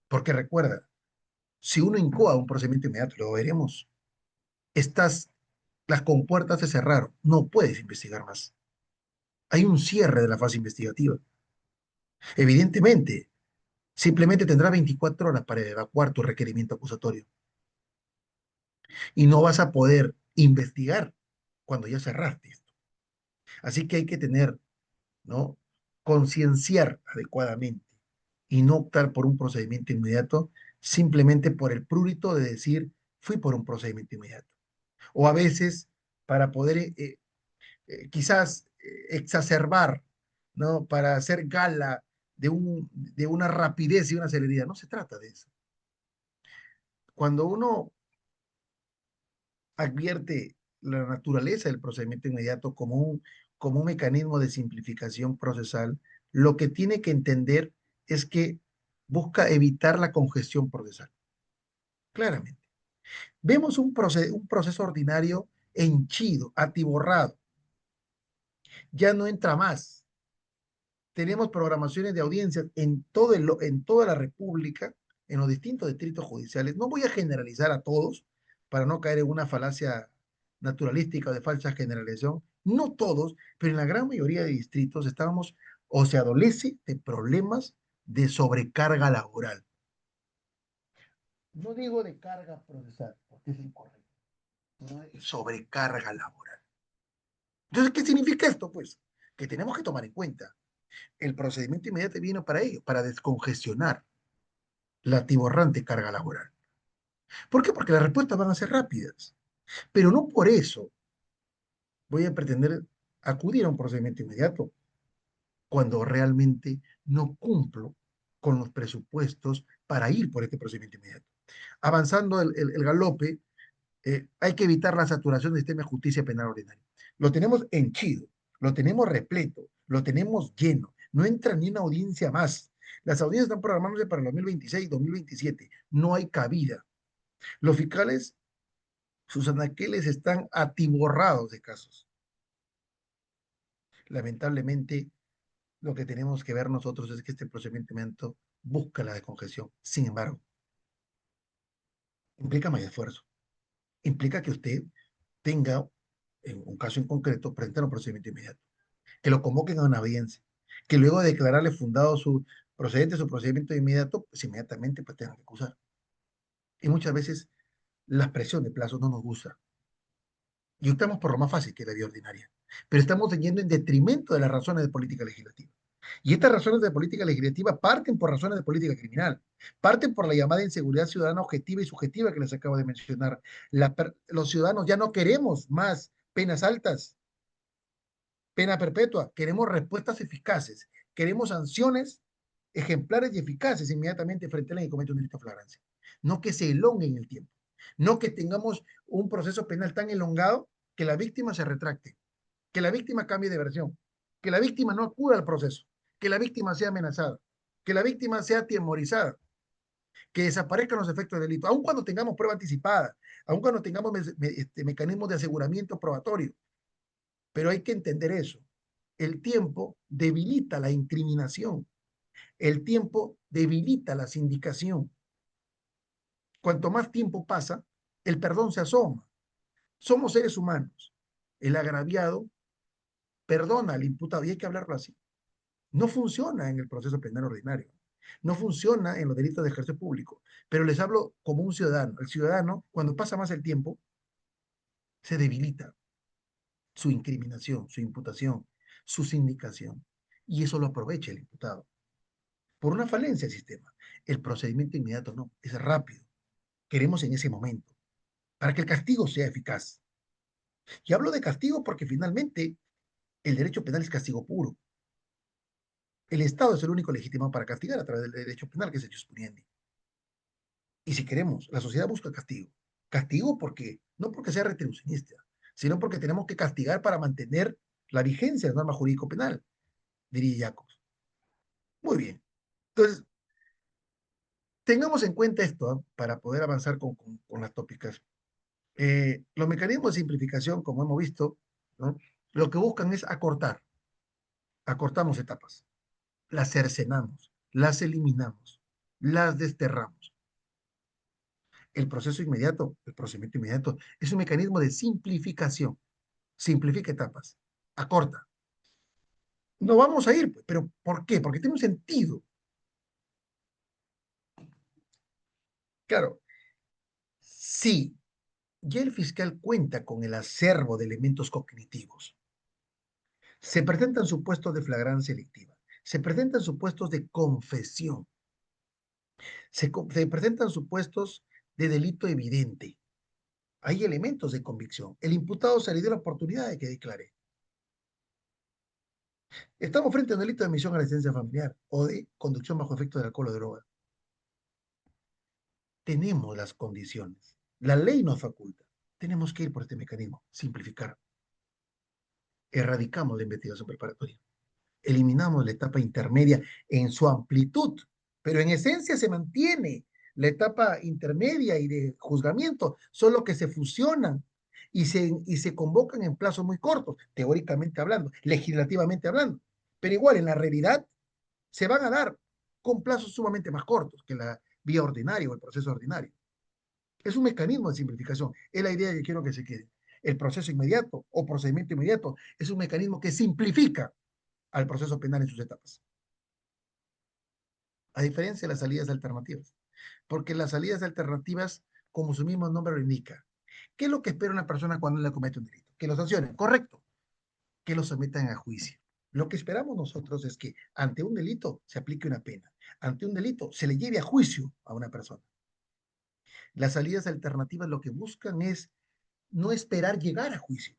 Porque recuerda, si uno incoa un procedimiento inmediato, lo veremos, estás, las compuertas se cerraron, no puedes investigar más. Hay un cierre de la fase investigativa. Evidentemente, simplemente tendrás 24 horas para evacuar tu requerimiento acusatorio y no vas a poder investigar cuando ya cerraste esto. Así que hay que tener, ¿no? Concienciar adecuadamente y no optar por un procedimiento inmediato simplemente por el prurito de decir, fui por un procedimiento inmediato. O a veces, para poder quizás exacerbar, ¿no? Para hacer gala de una rapidez y una celeridad. No se trata de eso. Cuando uno advierte la naturaleza del procedimiento inmediato como un mecanismo de simplificación procesal, lo que tiene que entender es que busca evitar la congestión procesal. Claramente. Vemos un proceso ordinario henchido, atiborrado, ya no entra más. Tenemos programaciones de audiencias en toda la República, en los distintos distritos judiciales. No voy a generalizar a todos para no caer en una falacia naturalística o de falsa generalización. No todos, pero en la gran mayoría de distritos estábamos o se adolece de problemas de sobrecarga laboral. No digo de carga procesal, porque es incorrecto, sino de sobrecarga laboral. Entonces, ¿qué significa esto? Pues que tenemos que tomar en cuenta el procedimiento inmediato vino para ello, para descongestionar la atiborrante carga laboral. ¿Por qué? Porque las respuestas van a ser rápidas, pero no por eso voy a pretender acudir a un procedimiento inmediato cuando realmente no cumplo con los presupuestos para ir por este procedimiento inmediato. Avanzando el galope, hay que evitar la saturación del sistema de justicia penal ordinaria. Lo tenemos henchido, lo tenemos repleto, lo tenemos lleno. No entra ni una audiencia más. Las audiencias están programándose para el 2026, 2027. No hay cabida. Los fiscales, sus anaqueles están atiborrados de casos. Lamentablemente, lo que tenemos que ver nosotros es que este procedimiento busca la descongestión. Sin embargo, implica más esfuerzo. Implica que usted tenga, en un caso en concreto, presentar un procedimiento inmediato, que lo convoquen a una audiencia, que luego de declararle fundado su procedimiento inmediato, pues inmediatamente pues tengan que acusar. Y muchas veces la presión de plazo no nos gusta. Y optamos por lo más fácil, que es la vía ordinaria. Pero estamos yendo en detrimento de las razones de política legislativa. Y estas razones de política legislativa parten por razones de política criminal, parten por la llamada inseguridad ciudadana objetiva y subjetiva que les acabo de mencionar. Los ciudadanos ya no queremos más penas altas, pena perpetua, queremos respuestas eficaces, queremos sanciones ejemplares y eficaces inmediatamente frente a la que comete un delito de flagrancia. No que se elongue en el tiempo, no que tengamos un proceso penal tan elongado que la víctima se retracte, que la víctima cambie de versión, que la víctima no acuda al proceso, que la víctima sea amenazada, que la víctima sea temorizada, que desaparezcan los efectos del delito, aun cuando tengamos prueba anticipada, aun cuando tengamos mecanismos de aseguramiento probatorio. Pero hay que entender eso. El tiempo debilita la incriminación. El tiempo debilita la sindicación. Cuanto más tiempo pasa, el perdón se asoma. Somos seres humanos. El agraviado perdona al imputado y hay que hablarlo así. No funciona en el proceso penal ordinario. No funciona en los delitos de ejercicio público. Pero les hablo como un ciudadano. El ciudadano, cuando pasa más el tiempo, se debilita su incriminación, su imputación, su sindicación. Y eso lo aprovecha el imputado. Por una falencia del sistema. El procedimiento inmediato no, es rápido. Queremos en ese momento, para que el castigo sea eficaz. Y hablo de castigo porque finalmente el derecho penal es castigo puro. El Estado es el único legitimado para castigar a través del derecho penal, que es el jus puniendi. Y si queremos, la sociedad busca castigo. Castigo porque, no porque sea retribucionista, sino porque tenemos que castigar para mantener la vigencia de la norma jurídico-penal, diría Jacobs. Muy bien. Entonces, tengamos en cuenta esto, ¿ah? Para poder avanzar con las tópicas. Los mecanismos de simplificación, como hemos visto, ¿no? Lo que buscan es acortar. Acortamos etapas, las cercenamos, las eliminamos, las desterramos. El proceso inmediato, el procedimiento inmediato, es un mecanismo de simplificación. Simplifica etapas, acorta. No vamos a ir, pues, pero ¿por qué? Porque tiene un sentido. Claro, si ya el fiscal cuenta con el acervo de elementos cognitivos, se presentan supuestos de flagrancia delictiva, se presentan supuestos de confesión, se presentan supuestos de delito evidente. Hay elementos de convicción. El imputado se le dio la oportunidad de que declare. Estamos frente a un delito de admisión a la licencia familiar o de conducción bajo efecto de alcohol o droga. Tenemos las condiciones. La ley nos faculta. Tenemos que ir por este mecanismo, simplificar. Erradicamos la investigación preparatoria. Eliminamos la etapa intermedia en su amplitud, pero en esencia se mantiene la etapa intermedia y de juzgamiento, solo que se fusionan y se convocan en plazos muy cortos, teóricamente hablando, legislativamente hablando, pero igual en la realidad se van a dar con plazos sumamente más cortos que la vía ordinaria o el proceso ordinario. Es un mecanismo de simplificación, es la idea que quiero que se quede. El proceso inmediato o procedimiento inmediato es un mecanismo que simplifica al proceso penal en sus etapas, a diferencia de las salidas alternativas, porque las salidas alternativas, como su mismo nombre lo indica, ¿qué es lo que espera una persona cuando le comete un delito? Que lo sancionen, correcto, que lo sometan a juicio. Lo que esperamos nosotros es que ante un delito se aplique una pena, ante un delito se le lleve a juicio a una persona. Las salidas alternativas lo que buscan es no esperar llegar a juicio,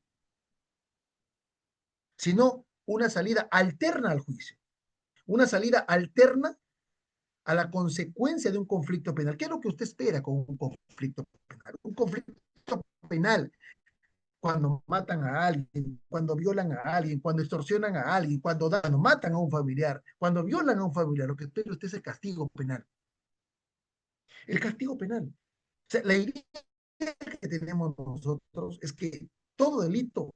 sino una salida alterna al juicio, una salida alterna a la consecuencia de un conflicto penal. ¿Qué es lo que usted espera con un conflicto penal? Un conflicto penal cuando matan a alguien, cuando violan a alguien, cuando extorsionan a alguien, cuando matan a un familiar, cuando violan a un familiar, lo que espera usted es el castigo penal. El castigo penal. O sea, la idea que tenemos nosotros es que todo delito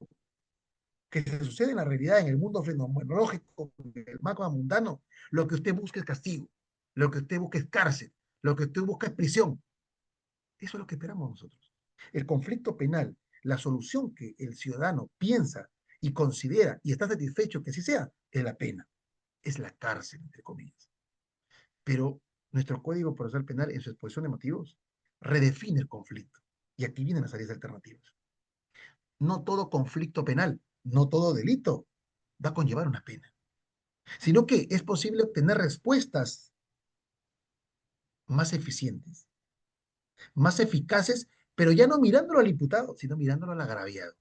que se sucede en la realidad, en el mundo fenomenológico, en el mapa mundano, lo que usted busca es castigo, lo que usted busca es cárcel, lo que usted busca es prisión. Eso es lo que esperamos nosotros. El conflicto penal, la solución que el ciudadano piensa y considera y está satisfecho que así sea, es la pena, es la cárcel, entre comillas. Pero nuestro Código Procesal Penal, en su exposición de motivos, redefine el conflicto. Y aquí vienen las áreas alternativas. No todo conflicto penal, no todo delito va a conllevar una pena, sino que es posible obtener respuestas más eficientes, más eficaces, pero ya no mirándolo al imputado, sino mirándolo al agraviado.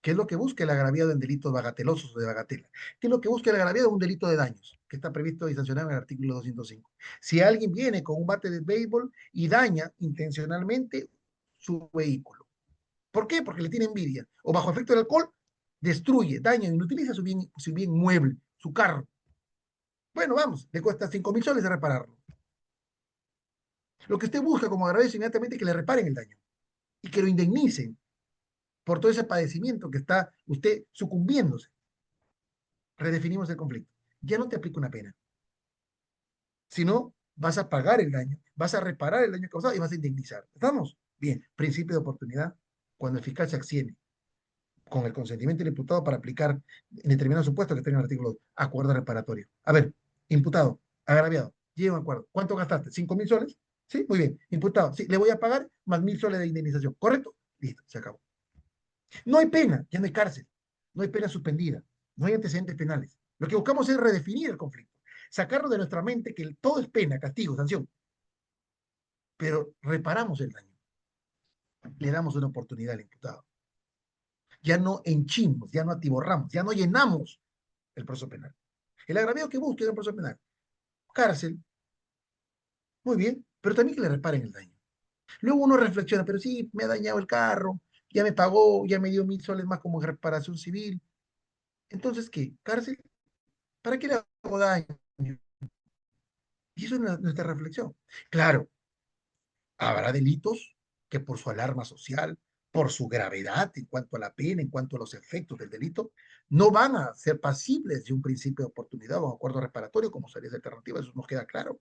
¿Qué es lo que busca el agraviado en delitos bagatelosos o de bagatela? ¿Qué es lo que busca el agraviado en un delito de daños? Que está previsto y sancionado en el artículo 205. Si alguien viene con un bate de béisbol y daña intencionalmente su vehículo. ¿Por qué? Porque le tiene envidia. O bajo efecto del alcohol, destruye, daña, inutiliza su bien mueble, su carro. Bueno, vamos, le cuesta 5.000 soles de repararlo. Lo que usted busca como agravio es inmediatamente que le reparen el daño y que lo indemnicen por todo ese padecimiento que está usted sucumbiéndose. Redefinimos el conflicto. Ya no te aplica una pena, sino vas a pagar el daño, vas a reparar el daño causado y vas a indemnizar. ¿Estamos? Bien, principio de oportunidad, cuando el fiscal se accede con el consentimiento del imputado para aplicar en determinados supuestos que tenga el artículo 2, acuerdo reparatorio. A ver, imputado, agraviado, llega un acuerdo. ¿Cuánto gastaste? ¿5.000 soles? Sí, muy bien. Imputado, sí, le voy a pagar más 1.000 soles de indemnización. ¿Correcto? Listo, se acabó. No hay pena, ya no hay cárcel, no hay pena suspendida, no hay antecedentes penales. Lo que buscamos es redefinir el conflicto, sacarlo de nuestra mente que todo es pena, castigo, sanción, pero reparamos el daño, le damos una oportunidad al imputado. Ya no henchimos, ya no atiborramos, ya no llenamos el proceso penal. El agravio que busca es el proceso penal. Cárcel, muy bien, pero también que le reparen el daño. Luego uno reflexiona, pero sí, me ha dañado el carro, ya me pagó, ya me dio 1.000 soles más como reparación civil. Entonces, ¿qué? ¿Cárcel? ¿Para qué le hago daño? Y eso es nuestra reflexión. Claro, habrá delitos que por su alarma social, por su gravedad en cuanto a la pena, en cuanto a los efectos del delito, no van a ser pasibles de un principio de oportunidad o un acuerdo reparatorio como salida alternativa, eso nos queda claro.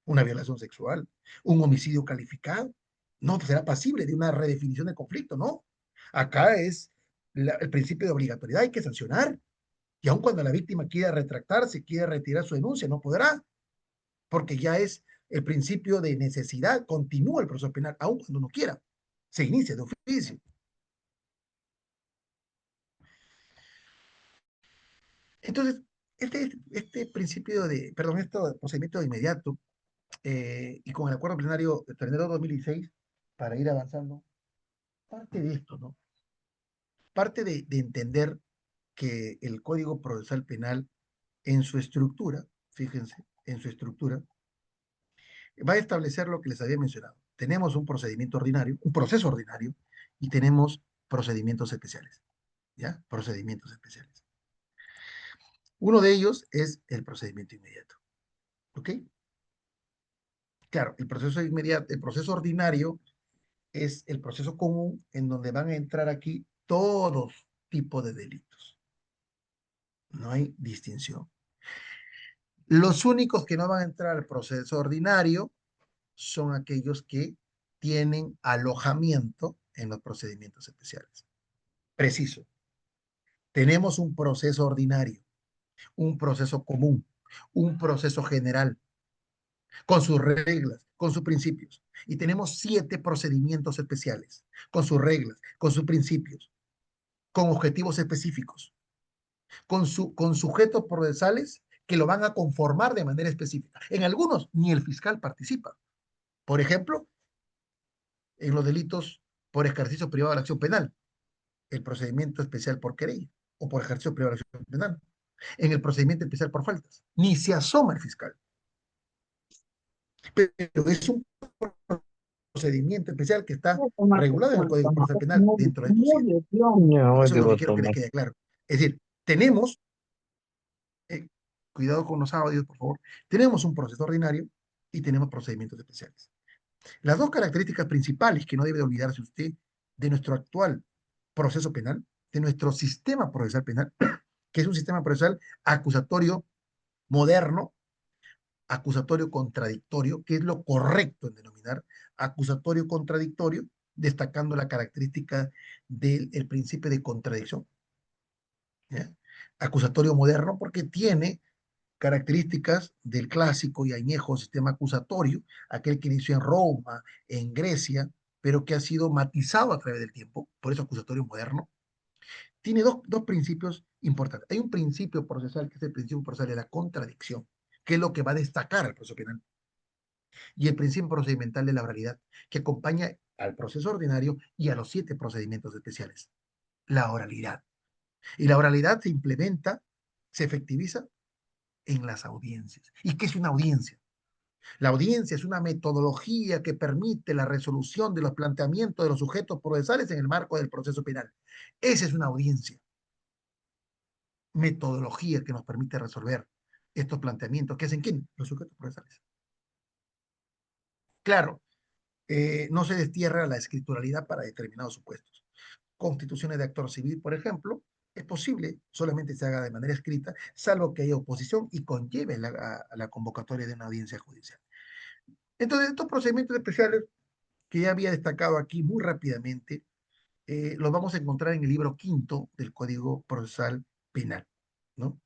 Una violación sexual, un homicidio calificado, no será pasible de una redefinición de conflicto, ¿no? Acá es el principio de obligatoriedad, hay que sancionar, y aun cuando la víctima quiera retractarse, quiera retirar su denuncia, no podrá, porque ya es el principio de necesidad, continúa el proceso penal, aun cuando no quiera, se inicia de oficio. Entonces, este principio este procedimiento de inmediato, y con el acuerdo plenario de enero 2016, para ir avanzando, parte de esto, ¿no? Parte de entender que el Código Procesal Penal, en su estructura, fíjense, en su estructura, va a establecer lo que les había mencionado. Tenemos un procedimiento ordinario, un proceso ordinario, y tenemos procedimientos especiales, ¿ya? Procedimientos especiales. Uno de ellos es el procedimiento inmediato, ¿ok? Claro, el proceso inmediato, el proceso ordinario es el proceso común en donde van a entrar aquí todos tipos de delitos. No hay distinción. Los únicos que no van a entrar al proceso ordinario son aquellos que tienen alojamiento en los procedimientos especiales. Preciso, tenemos un proceso ordinario, un proceso común, un proceso general, con sus reglas, con sus principios. Y tenemos 7 procedimientos especiales, con sus reglas, con sus principios, con objetivos específicos, con sujetos procesales que lo van a conformar de manera específica. En algunos ni el fiscal participa. Por ejemplo, en los delitos por ejercicio privado de la acción penal, el procedimiento especial por querella o por ejercicio privado de la acción penal, en el procedimiento especial por faltas. Ni se asoma el fiscal. Pero es un procedimiento especial que está regulado en el Código Procesal Penal dentro de estos 7. Eso es lo que quiero que les quede claro. Es decir, tenemos, cuidado con los audios, por favor, tenemos un proceso ordinario y tenemos procedimientos especiales. Las dos características principales que no debe olvidarse usted de nuestro actual proceso penal, de nuestro sistema procesal penal, que es un sistema procesal acusatorio moderno, acusatorio contradictorio, que es lo correcto en denominar acusatorio contradictorio, destacando la característica del principio de contradicción. ¿Ya? Acusatorio moderno porque tiene características del clásico y añejo sistema acusatorio, aquel que inició en Roma, en Grecia, pero que ha sido matizado a través del tiempo, por eso acusatorio moderno. Tiene dos principios importantes. Hay un principio procesal que es el principio procesal de la contradicción, que es lo que va a destacar al proceso penal, y el principio procedimental de la oralidad, que acompaña al proceso ordinario y a los 7 procedimientos especiales. La oralidad. Y la oralidad se implementa, se efectiviza en las audiencias. ¿Y qué es una audiencia? La audiencia es una metodología que permite la resolución de los planteamientos de los sujetos procesales en el marco del proceso penal. Esa es una audiencia. Metodología que nos permite resolver estos planteamientos. ¿Qué hacen quién? Los sujetos procesales. Claro, no se destierra la escrituralidad para determinados supuestos. Constituciones de actor civil, por ejemplo, es posible, solamente se haga de manera escrita, salvo que haya oposición y conlleve a la convocatoria de una audiencia judicial. Entonces, estos procedimientos especiales que ya había destacado aquí muy rápidamente, los vamos a encontrar en el libro quinto del Código Procesal Penal, ¿no?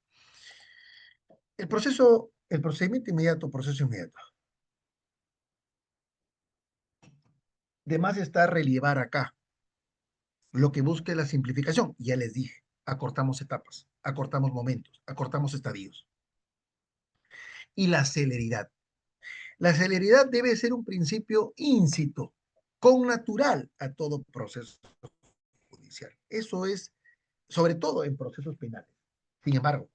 El procedimiento inmediato, proceso inmediato. De más está relevar acá lo que busca es la simplificación. Ya les dije, acortamos etapas, acortamos momentos, acortamos estadios. Y la celeridad. La celeridad debe ser un principio íncito, connatural a todo proceso judicial. Eso es, sobre todo en procesos penales. Sin embargo,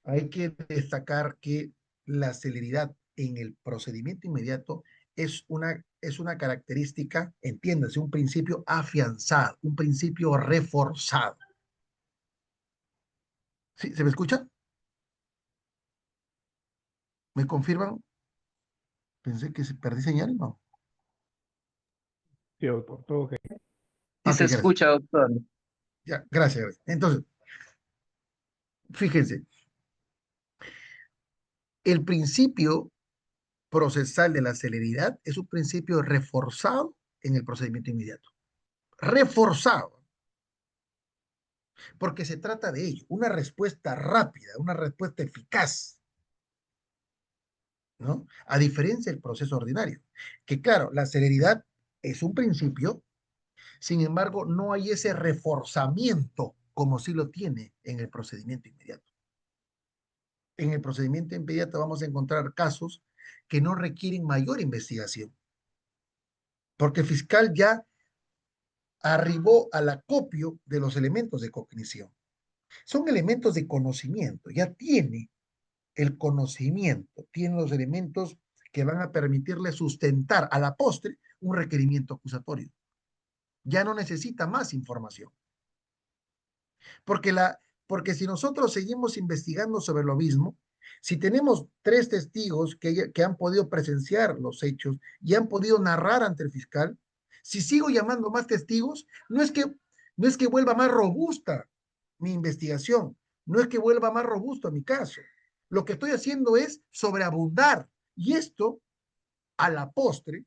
hay que destacar que la celeridad en el procedimiento inmediato es una característica, entiéndase, un principio afianzado, un principio reforzado. ¿Sí? ¿Se me escucha? ¿Me confirman? Pensé que perdí señal, no. Sí, doctor, todo ok. Sí Ok, se gracias. escucha, doctor. Ya, gracias, gracias. Entonces, fíjense, el principio procesal de la celeridad es un principio reforzado en el procedimiento inmediato. Reforzado, porque se trata de ello, una respuesta rápida, una respuesta eficaz, ¿no? A diferencia del proceso ordinario, que claro, la celeridad es un principio, sin embargo, no hay ese reforzamiento como sí lo tiene en el procedimiento inmediato. En el procedimiento inmediato vamos a encontrar casos que no requieren mayor investigación, porque el fiscal ya arribó al acopio de los elementos de cognición. Son elementos de conocimiento, ya tiene el conocimiento, tiene los elementos que van a permitirle sustentar a la postre un requerimiento acusatorio. Ya no necesita más información. Porque, porque si nosotros seguimos investigando sobre lo mismo, si tenemos 3 testigos que han podido presenciar los hechos y han podido narrar ante el fiscal, si sigo llamando más testigos, no es que vuelva más robusta mi investigación, no es que vuelva más robusto mi caso. Lo que estoy haciendo es sobreabundar y esto a la postre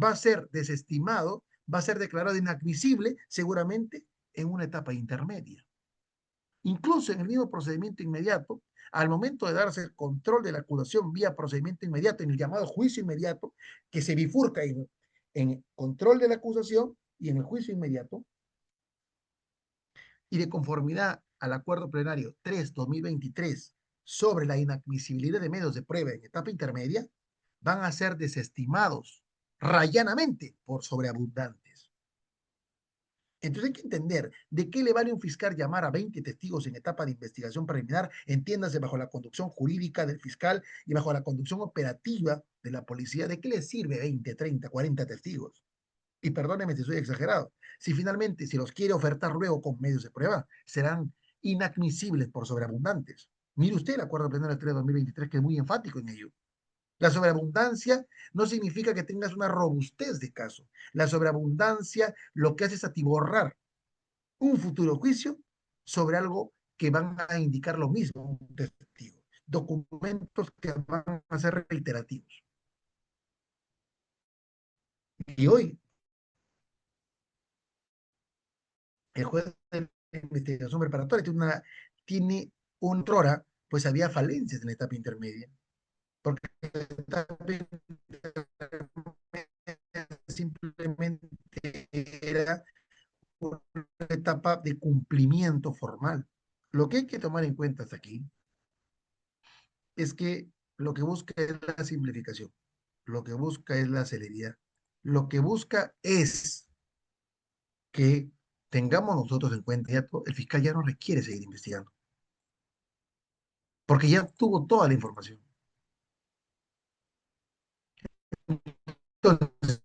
va a ser desestimado, va a ser declarado inadmisible seguramente en una etapa intermedia. Incluso en el mismo procedimiento inmediato, al momento de darse el control de la acusación vía procedimiento inmediato, en el llamado juicio inmediato, que se bifurca en control de la acusación y en el juicio inmediato, y de conformidad al acuerdo plenario 3/2023 sobre la inadmisibilidad de medios de prueba en etapa intermedia, van a ser desestimados rayanamente por sobreabundantes. Entonces hay que entender de qué le vale un fiscal llamar a 20 testigos en etapa de investigación preliminar, entiéndase bajo la conducción jurídica del fiscal y bajo la conducción operativa de la policía. ¿De qué le sirve 20, 30, 40 testigos? Y perdóneme si soy exagerado. Si finalmente, si los quiere ofertar luego con medios de prueba, serán inadmisibles por sobreabundantes. Mire usted el acuerdo plenario 3/2023, que es muy enfático en ello. La sobreabundancia no significa que tengas una robustez de caso. La sobreabundancia lo que hace es atiborrar un futuro juicio sobre algo que van a indicar lo mismo un testigo. Documentos que van a ser reiterativos. Y hoy, el juez de investigación preparatoria tiene un trora, pues había falencias en la etapa intermedia. Porque la etapa simplemente era una etapa de cumplimiento formal. Lo que hay que tomar en cuenta hasta aquí es que lo que busca es la simplificación, lo que busca es la celeridad, lo que busca es que tengamos nosotros en cuenta, ya el fiscal ya no requiere seguir investigando, porque ya tuvo toda la información. Entonces,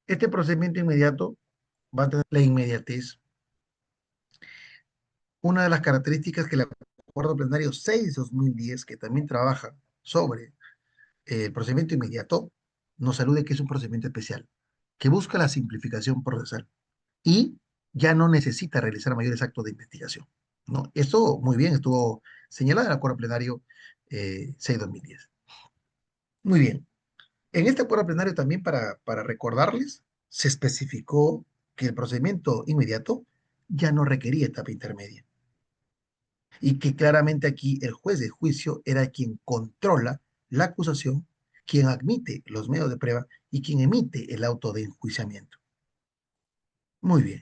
este procedimiento inmediato va a tener la inmediatez. Una de las características que el Acuerdo Plenario 6/2010, que también trabaja sobre el procedimiento inmediato, nos alude que es un procedimiento especial, que busca la simplificación procesal y ya no necesita realizar mayores actos de investigación, ¿no? Esto muy bien estuvo señalado en el acuerdo plenario 6/2010. Muy bien. En este acuerdo plenario también para recordarles, se especificó que el procedimiento inmediato ya no requería etapa intermedia y que claramente aquí el juez de juicio era quien controla la acusación, quien admite los medios de prueba y quien emite el auto de enjuiciamiento. Muy bien.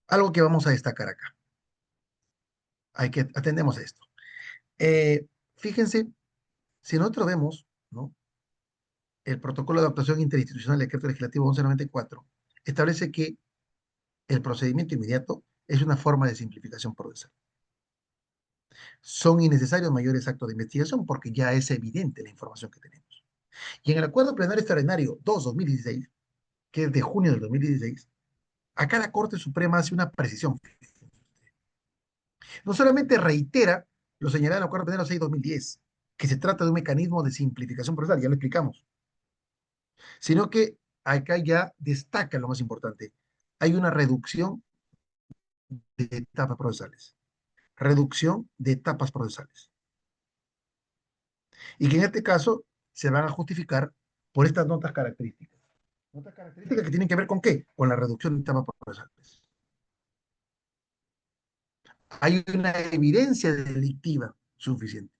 Algo que vamos a destacar acá. Atendemos a esto. Fíjense, si nosotros vemos, ¿no? El protocolo de adaptación interinstitucional del decreto legislativo 1194 establece que el procedimiento inmediato es una forma de simplificación procesal. Son innecesarios mayores actos de investigación porque ya es evidente la información que tenemos. Y en el Acuerdo Plenario Extraordinario 2-2016, que es de junio del 2016, acá la Corte Suprema hace una precisión. No solamente reitera lo señalado en el Acuerdo Plenario 6-2010, que se trata de un mecanismo de simplificación procesal, ya lo explicamos, sino que acá ya destaca lo más importante. Hay una reducción de etapas procesales. Reducción de etapas procesales. Y que en este caso se van a justificar por estas notas características. Notas características que tienen que ver con qué? Con la reducción de etapas procesales. Hay una evidencia delictiva suficiente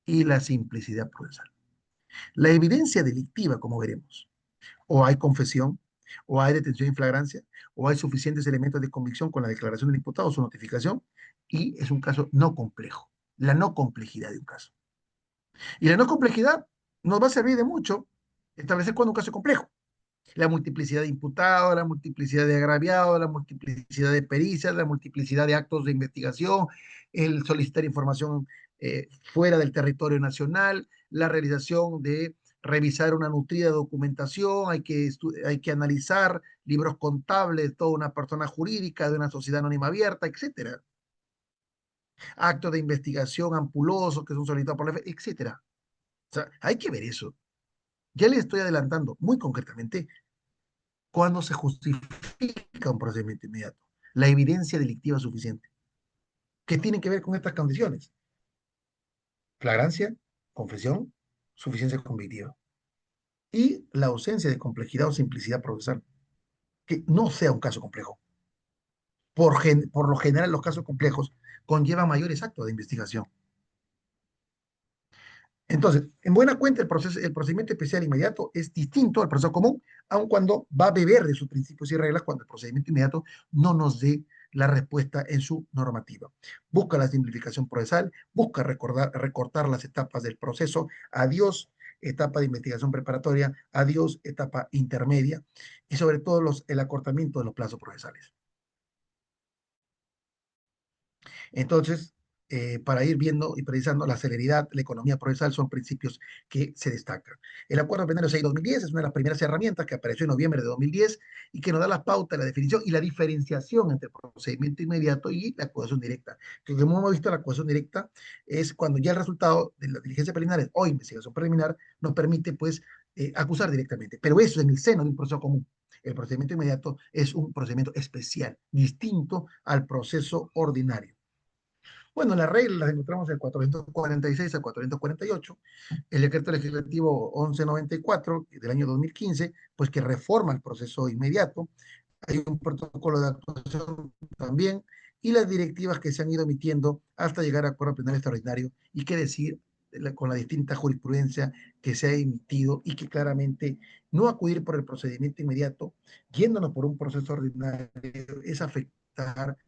y la simplicidad procesal. La evidencia delictiva, como veremos, o hay confesión, o hay detención en flagrancia, o hay suficientes elementos de convicción con la declaración del imputado o su notificación, y es un caso no complejo, la no complejidad de un caso. Y la no complejidad nos va a servir de mucho establecer cuándo un caso es complejo. La multiplicidad de imputados, la multiplicidad de agraviados, la multiplicidad de pericias, la multiplicidad de actos de investigación, el solicitar información fuera del territorio nacional, la realización de revisar una nutrida documentación, hay que analizar libros contables de toda una persona jurídica, de una sociedad anónima abierta, etcétera. Actos de investigación ampulosos que son solicitados por la FE, etcétera. O sea, hay que ver eso. Ya les estoy adelantando muy concretamente cuando se justifica un procedimiento inmediato, la evidencia delictiva suficiente, que tiene que ver con estas condiciones: flagrancia, confesión, suficiencia convictiva y la ausencia de complejidad o simplicidad procesal, que no sea un caso complejo. Por lo general, los casos complejos conllevan mayores actos de investigación. Entonces, en buena cuenta, el procedimiento especial inmediato es distinto al proceso común, aun cuando va a beber de sus principios y reglas cuando el procedimiento inmediato no nos dé la respuesta en su normativa. Busca la simplificación procesal, busca recortar las etapas del proceso, adiós etapa de investigación preparatoria, adiós etapa intermedia y sobre todo el acortamiento de los plazos procesales. Entonces, para ir viendo y precisando, la celeridad, la economía procesal son principios que se destacan. El Acuerdo Plenario 6-2010 es una de las primeras herramientas que apareció en noviembre de 2010 y que nos da las pautas, la definición y la diferenciación entre el procedimiento inmediato y la acusación directa. Que como hemos visto, la acusación directa es cuando ya el resultado de la diligencia preliminar o investigación preliminar nos permite, pues, acusar directamente. Pero eso en el seno de un proceso común. El procedimiento inmediato es un procedimiento especial, distinto al proceso ordinario. Bueno, las reglas las encontramos del 446 al 448, el decreto legislativo 1194 del año 2015, pues que reforma el proceso inmediato, hay un protocolo de actuación también, y las directivas que se han ido emitiendo hasta llegar a acuerdo plenario extraordinario, y qué decir con la distinta jurisprudencia que se ha emitido y que claramente no acudir por el procedimiento inmediato, yéndonos por un proceso ordinario, es afectar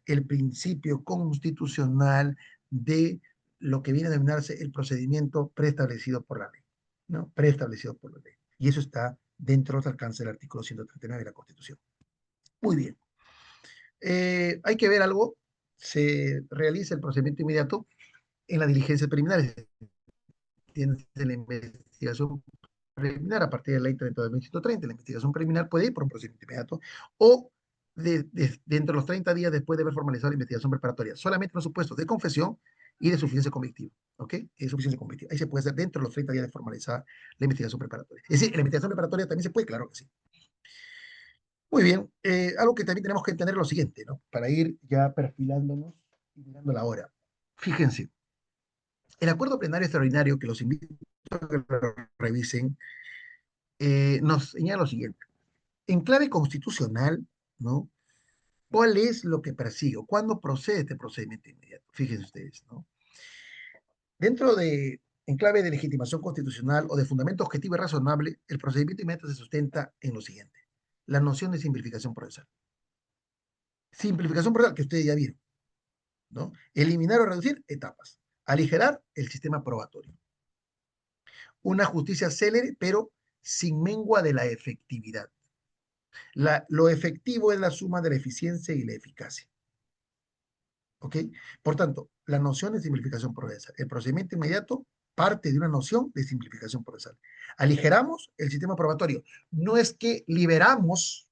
el principio constitucional de lo que viene a denominarse el procedimiento preestablecido por la ley, ¿no? Preestablecido por la ley. Y eso está dentro de los alcances del artículo 139 de la Constitución. Muy bien. Hay que ver algo. Se realiza el procedimiento inmediato en la diligencia preliminar. Tiene la investigación preliminar a partir de la ley 32.130. La investigación preliminar puede ir por un procedimiento inmediato o dentro de los 30 días después de haber formalizado la investigación preparatoria, solamente en los supuestos de confesión y de suficiencia convictiva. ¿Ok? Es suficiencia convictiva. Ahí se puede hacer dentro de los 30 días de formalizar la investigación preparatoria. Es decir, la investigación preparatoria también se puede, claro que sí. Muy bien. Algo que también tenemos que entender es lo siguiente, ¿no? Para ir ya perfilándonos y mirando la hora. Fíjense, el acuerdo plenario extraordinario, que los invito a que lo revisen, nos señala lo siguiente. En clave constitucional, ¿no? ¿Cuál es lo que persigue? ¿Cuándo procede este procedimiento inmediato? Fíjense ustedes, ¿no? Dentro de, en clave de legitimación constitucional o de fundamento objetivo y razonable, el procedimiento inmediato se sustenta en lo siguiente: la noción de simplificación procesal. Simplificación procesal, que ustedes ya vieron, ¿no? Eliminar o reducir etapas. Aligerar el sistema probatorio. Una justicia célere, pero sin mengua de la efectividad. Lo efectivo es la suma de la eficiencia y la eficacia. ¿Ok? Por tanto, la noción de simplificación procesal. El procedimiento inmediato parte de una noción de simplificación procesal. Aligeramos el sistema probatorio. No es que liberamos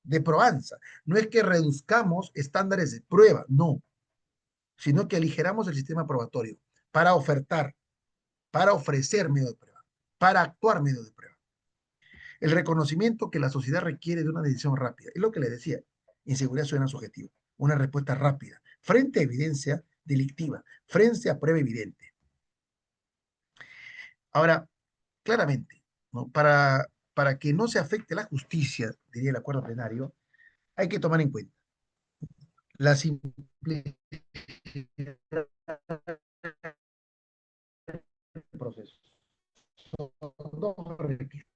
de probanza, no es que reduzcamos estándares de prueba, no, sino que aligeramos el sistema probatorio para ofertar, para ofrecer medio de prueba, para actuar medio de prueba. El reconocimiento que la sociedad requiere de una decisión rápida. Es lo que le decía, inseguridad ciudadana subjetiva. Una respuesta rápida, frente a evidencia delictiva, frente a prueba evidente. Ahora, claramente, ¿no? Para que no se afecte la justicia, diría el acuerdo plenario, hay que tomar en cuenta la simplicidad del proceso. Son dos requisitos.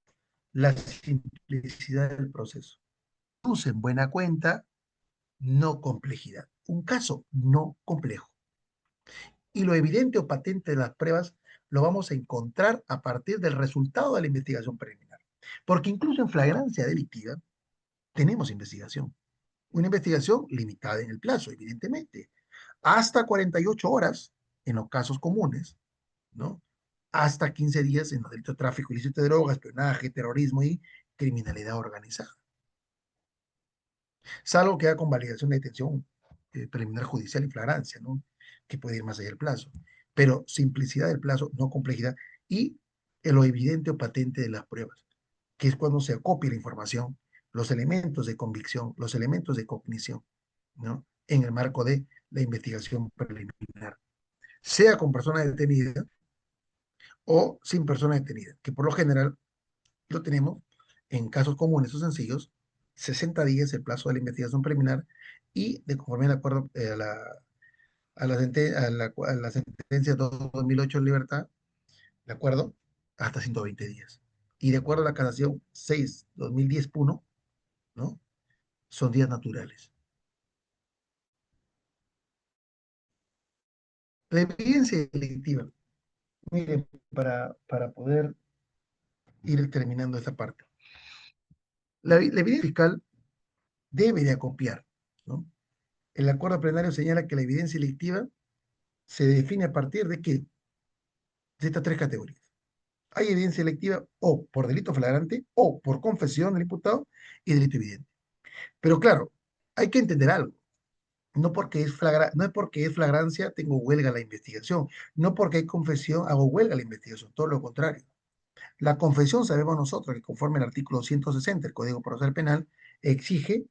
La simplicidad del proceso. Puse en buena cuenta, no complejidad. Un caso no complejo. Y lo evidente o patente de las pruebas lo vamos a encontrar a partir del resultado de la investigación preliminar. Porque incluso en flagrancia delictiva tenemos investigación. Una investigación limitada en el plazo, evidentemente. Hasta 48 horas en los casos comunes, ¿no? Hasta 15 días en los delitos de tráfico ilícito de drogas, espionaje, terrorismo y criminalidad organizada. Salvo que haga convalidación de detención preliminar judicial y flagrancia, ¿no? Que puede ir más allá del plazo. Pero simplicidad del plazo, no complejidad, y lo evidente o patente de las pruebas, que es cuando se acopia la información, los elementos de convicción, los elementos de cognición, ¿no? En el marco de la investigación preliminar, sea con persona detenida o sin persona detenida, que por lo general lo tenemos en casos comunes o sencillos, 60 días el plazo de la investigación preliminar y de conforme al acuerdo a la sentencia 2008 en libertad, ¿de acuerdo? Hasta 120 días. Y de acuerdo a la casación 6/2010 ¿no? Son días naturales. La evidencia delictiva, miren, para poder ir terminando esta parte. La evidencia fiscal debe de acopiar, ¿no? El acuerdo plenario señala que la evidencia delictiva se define a partir de qué? De estas tres categorías. Hay evidencia delictiva o por delito flagrante o por confesión del imputado y delito evidente. Pero claro, hay que entender algo. No es porque es flagrancia tengo huelga la investigación. No porque hay confesión hago huelga la investigación. Todo lo contrario. La confesión sabemos nosotros que conforme al artículo 160 del Código Procesal Penal exige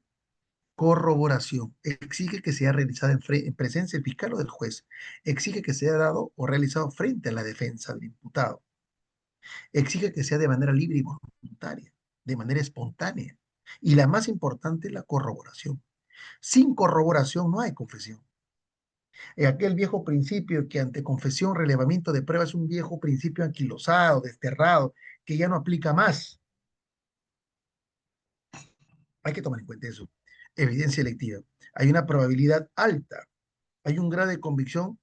corroboración, exige que sea realizada en presencia del fiscal o del juez, exige que sea dado o realizado frente a la defensa del imputado, exige que sea de manera libre y voluntaria, de manera espontánea. Y la más importante, la corroboración. Sin corroboración no hay confesión. Aquel viejo principio que ante confesión, relevamiento de pruebas es un viejo principio anquilosado, desterrado, que ya no aplica más. Hay que tomar en cuenta eso. Evidencia electiva. Hay una probabilidad alta, hay un grado de convicción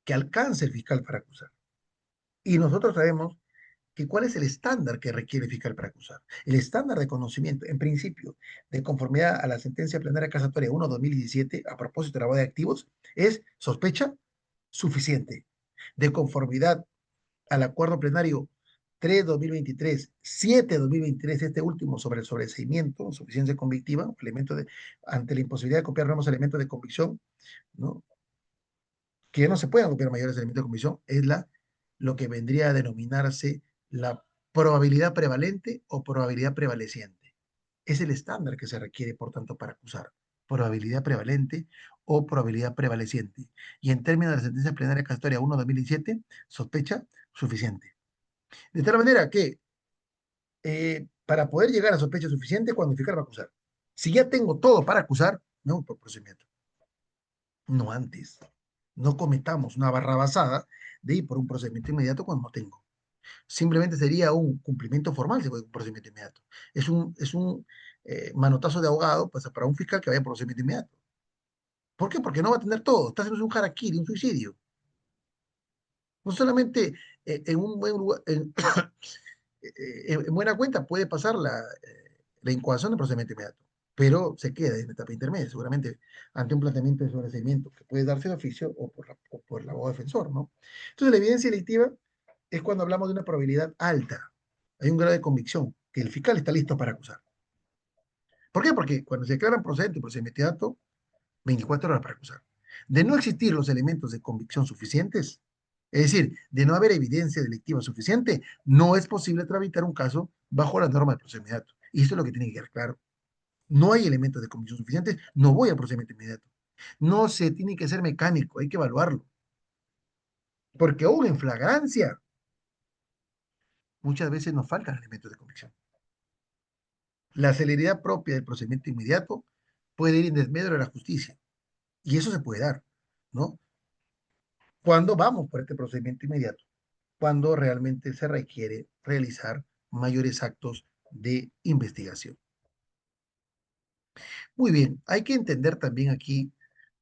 que alcance el fiscal para acusar. Y nosotros sabemos que cuál es el estándar que requiere el fiscal para acusar. El estándar de conocimiento, en principio, de conformidad a la sentencia plenaria casatoria 1/2017, a propósito de la lavado de activos, es sospecha suficiente. De conformidad al acuerdo plenario 3/2023, 7/2023, este último sobre el sobreseimiento, suficiencia convictiva, ante la imposibilidad de copiar nuevos elementos de convicción, ¿no? Que ya no se puedan copiar mayores elementos de convicción, es lo que vendría a denominarse la probabilidad prevalente o probabilidad prevaleciente. Es el estándar que se requiere, por tanto, para acusar. Probabilidad prevalente o probabilidad prevaleciente. Y en términos de la sentencia plenaria casatoria 1/2017, sospecha suficiente. De tal manera que para poder llegar a sospecha suficiente, cuando el fiscal va a acusar. Si ya tengo todo para acusar, no por procedimiento. No antes. No cometamos una barrabasada de ir por un procedimiento inmediato cuando no tengo. Simplemente sería un cumplimiento formal si voy por un procedimiento inmediato. Es un manotazo de ahogado pues, para un fiscal que vaya por procedimiento inmediato. ¿Por qué? Porque no va a tener todo. Está haciendo un harakiri, un suicidio. No solamente en un buen lugar, en buena cuenta puede pasar la incoación del procedimiento inmediato. pero se queda en etapa intermedia, seguramente ante un planteamiento de sobreseimiento que puede darse de oficio o por el abogado defensor, ¿no? Entonces, la evidencia delictiva es cuando hablamos de una probabilidad alta, hay un grado de convicción, que el fiscal está listo para acusar. ¿Por qué? Porque cuando se declaran procedente y procedimiento inmediato, 24 horas para acusar. De no existir los elementos de convicción suficientes, es decir, de no haber evidencia delictiva suficiente, no es posible tramitar un caso bajo la norma de procedimiento inmediato. Y eso es lo que tiene que quedar claro. No hay elementos de convicción suficientes, no voy al procedimiento inmediato. No se tiene que ser mecánico, hay que evaluarlo. Porque aún en flagrancia, muchas veces nos faltan elementos de convicción. La celeridad propia del procedimiento inmediato puede ir en desmedro de la justicia. Y eso se puede dar, ¿no? Cuando vamos por este procedimiento inmediato, cuando realmente se requiere realizar mayores actos de investigación. Muy bien, hay que entender también aquí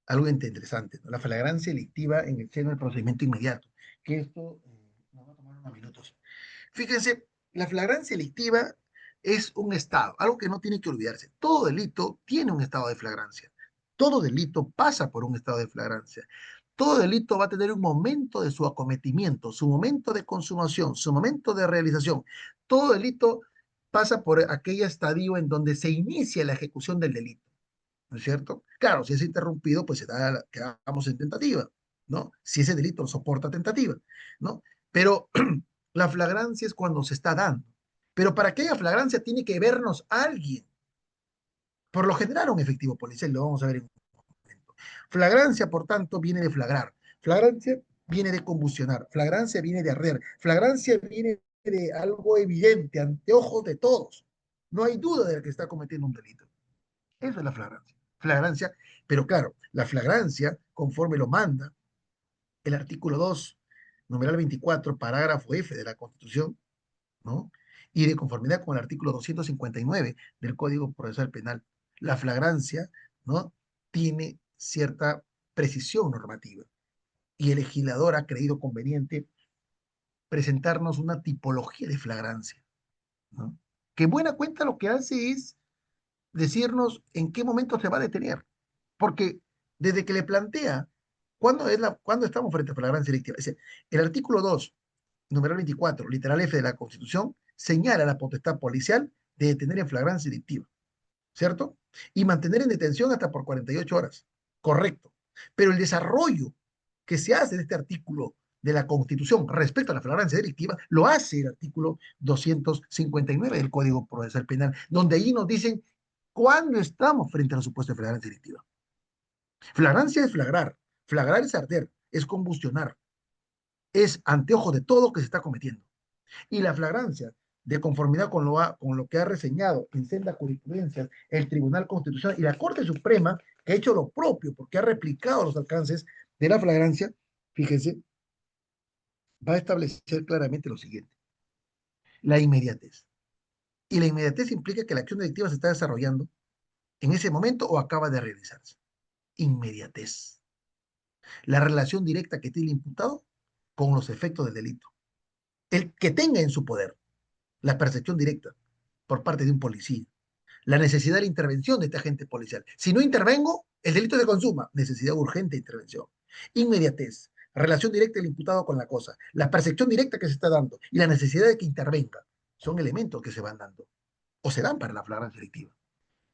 algo interesante, ¿no? La flagrancia delictiva en el seno del procedimiento inmediato, que esto nos va a tomar unos minutos. Fíjense, la flagrancia delictiva es un estado, algo que no tiene que olvidarse. Todo delito tiene un estado de flagrancia. Todo delito pasa por un estado de flagrancia. Todo delito va a tener un momento de su acometimiento, su momento de consumación, su momento de realización. Todo delito pasa por aquel estadio en donde se inicia la ejecución del delito, ¿no es cierto? Claro, si es interrumpido, pues se da, quedamos en tentativa, ¿no? Si ese delito soporta tentativa, ¿no? Pero la flagrancia es cuando se está dando. Pero para que haya flagrancia tiene que vernos alguien. Por lo general, un efectivo policial, lo vamos a ver en un momento. Flagrancia, por tanto, viene de flagrar. Flagrancia viene de combustionar. Flagrancia viene de arder. Flagrancia viene de algo evidente ante ojos de todos. No hay duda de que está cometiendo un delito. Eso es la flagrancia. Flagrancia, pero claro, la flagrancia, conforme lo manda el artículo 2, numeral 24, parágrafo F de la Constitución, ¿no? Y de conformidad con el artículo 259 del Código Procesal Penal, la flagrancia, ¿no? Tiene cierta precisión normativa. Y el legislador ha creído conveniente presentarnos una tipología de flagrancia, ¿no? Que en buena cuenta lo que hace es decirnos en qué momento se va a detener. Porque desde que le plantea cuándo estamos frente a flagrancia delictiva, es decir, el artículo 2, numeral 24, literal F de la Constitución, señala la potestad policial de detener en flagrancia delictiva, ¿cierto? Y mantener en detención hasta por 48 horas. Correcto. Pero el desarrollo que se hace de este artículo de la Constitución respecto a la flagrancia delictiva, lo hace el artículo 259 del Código Procesal Penal, donde ahí nos dicen cuándo estamos frente a los supuestos de flagrancia delictiva. Flagrancia es flagrar, flagrar es arder, es combustionar, es anteojo de todo que se está cometiendo. Y la flagrancia, de conformidad con lo que ha reseñado en sendas jurisprudencias el Tribunal Constitucional y la Corte Suprema, que ha hecho lo propio porque ha replicado los alcances de la flagrancia, fíjense, va a establecer claramente lo siguiente: la inmediatez. Y la inmediatez implica que la acción delictiva se está desarrollando en ese momento o acaba de realizarse. Inmediatez. La relación directa que tiene el imputado con los efectos del delito. El que tenga en su poder la percepción directa por parte de un policía, la necesidad de la intervención de este agente policial. Si no intervengo, el delito se consuma. Necesidad urgente de intervención. Inmediatez, relación directa del imputado con la cosa, la percepción directa que se está dando y la necesidad de que intervenga son elementos que se van dando o se dan para la flagrancia delictiva.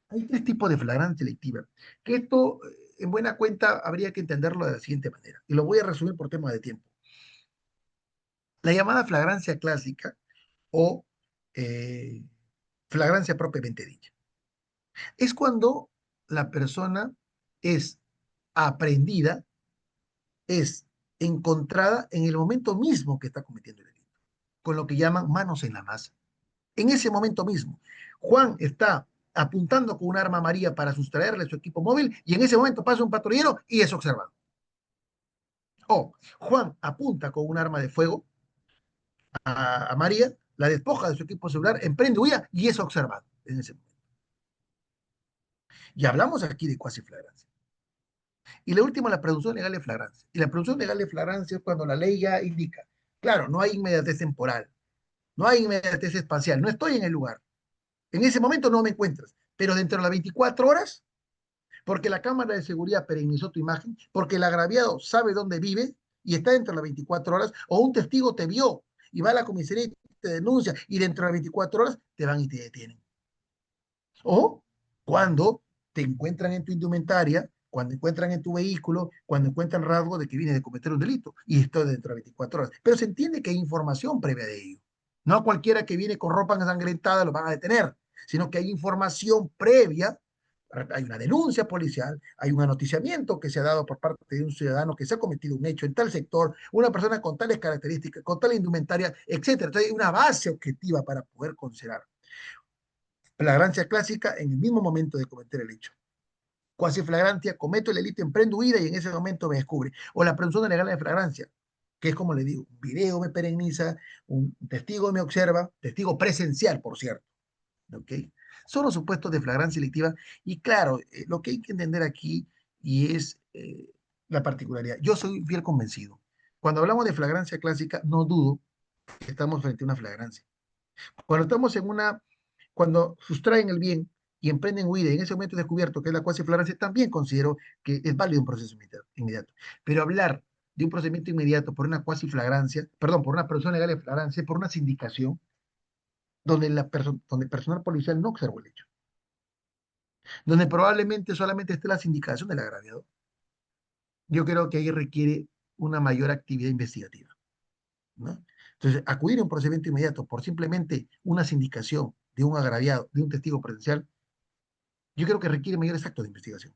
Hay tres tipos de flagrancia delictiva, que esto, en buena cuenta, habría que entenderlo de la siguiente manera, y lo voy a resumir por tema de tiempo. La llamada flagrancia clásica o eh, flagrancia propiamente dicha. Es cuando la persona es aprendida, es encontrada en el momento mismo que está cometiendo el delito, con lo que llaman manos en la masa. En ese momento mismo, Juan está apuntando con un arma a María para sustraerle su equipo móvil y en ese momento pasa un patrullero y es observado. O Juan apunta con un arma de fuego a María, la despoja de su equipo celular, emprende huida y es observado en ese momento. Y hablamos aquí de cuasi flagrancia. Y la última, la presunción legal de flagrancia. Y la presunción legal de flagrancia es cuando la ley ya indica, claro, no hay inmediatez temporal, no hay inmediatez espacial, no estoy en el lugar. En ese momento no me encuentras, pero dentro de las 24 horas, porque la cámara de seguridad perennizó tu imagen, porque el agraviado sabe dónde vive y está dentro de las 24 horas, o un testigo te vio y va a la comisaría y te denuncia y dentro de las 24 horas te van y te detienen. O cuando te encuentran en tu indumentaria, cuando encuentran en tu vehículo, cuando encuentran rasgos de que vienes de cometer un delito y esto dentro de 24 horas. Pero se entiende que hay información previa de ello. No a cualquiera que viene con ropa ensangrentada lo van a detener, sino que hay información previa, hay una denuncia policial, hay un anoticiamiento que se ha dado por parte de un ciudadano que se ha cometido un hecho en tal sector, una persona con tales características, con tal indumentaria, etcétera. Entonces hay una base objetiva para poder considerar flagrancia clásica en el mismo momento de cometer el hecho. Cuasi flagrancia, cometo el delito, emprendo huida y en ese momento me descubre. O la presunción legal de flagrancia, que es como le digo, un video me pereniza, un testigo me observa, testigo presencial, por cierto. ¿Ok? Son los supuestos de flagrancia delictiva y claro, lo que hay que entender aquí y es la particularidad. Yo soy fiel convencido. Cuando hablamos de flagrancia clásica, no dudo que estamos frente a una flagrancia. Cuando estamos en una, cuando sustraen el bien y emprenden huida, y en ese momento descubierto que es la cuasi flagrancia, también considero que es válido un proceso inmediato. Pero hablar de un procedimiento inmediato por una cuasi flagrancia, perdón, por una persona legal de flagrancia, por una sindicación, donde el personal policial no observó el hecho, donde probablemente solamente esté la sindicación del agraviado, yo creo que ahí requiere una mayor actividad investigativa, ¿no? Entonces, acudir a un procedimiento inmediato por simplemente una sindicación de un agraviado, de un testigo presencial, yo creo que requiere mayores actos de investigación.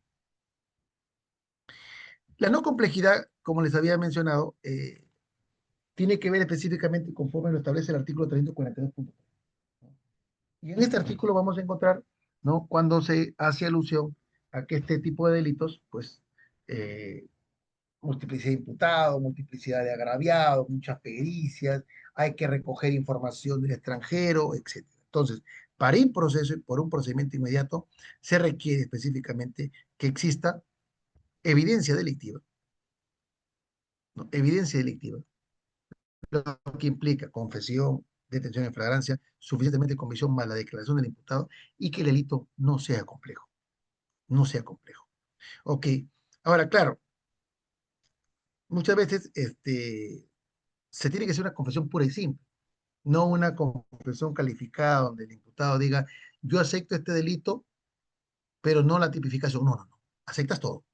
La no complejidad, como les había mencionado, tiene que ver específicamente conforme lo establece el artículo 342.3. Y en este artículo vamos a encontrar, ¿no?, cuando se hace alusión a que este tipo de delitos, pues, eh, multiplicidad de imputados, multiplicidad de agraviados, muchas pericias, hay que recoger información del extranjero, etcétera. Entonces, para un proceso, por un procedimiento inmediato, se requiere específicamente que exista evidencia delictiva, ¿no? Evidencia delictiva, lo que implica confesión, detención en flagrancia, suficientemente convicción más la declaración del imputado y que el delito no sea complejo, no sea complejo. Ok, ahora, claro, muchas veces se tiene que hacer una confesión pura y simple, no una confesión calificada donde el imputado diga, yo acepto este delito, pero no la tipificación. No, no, no. Aceptas todo.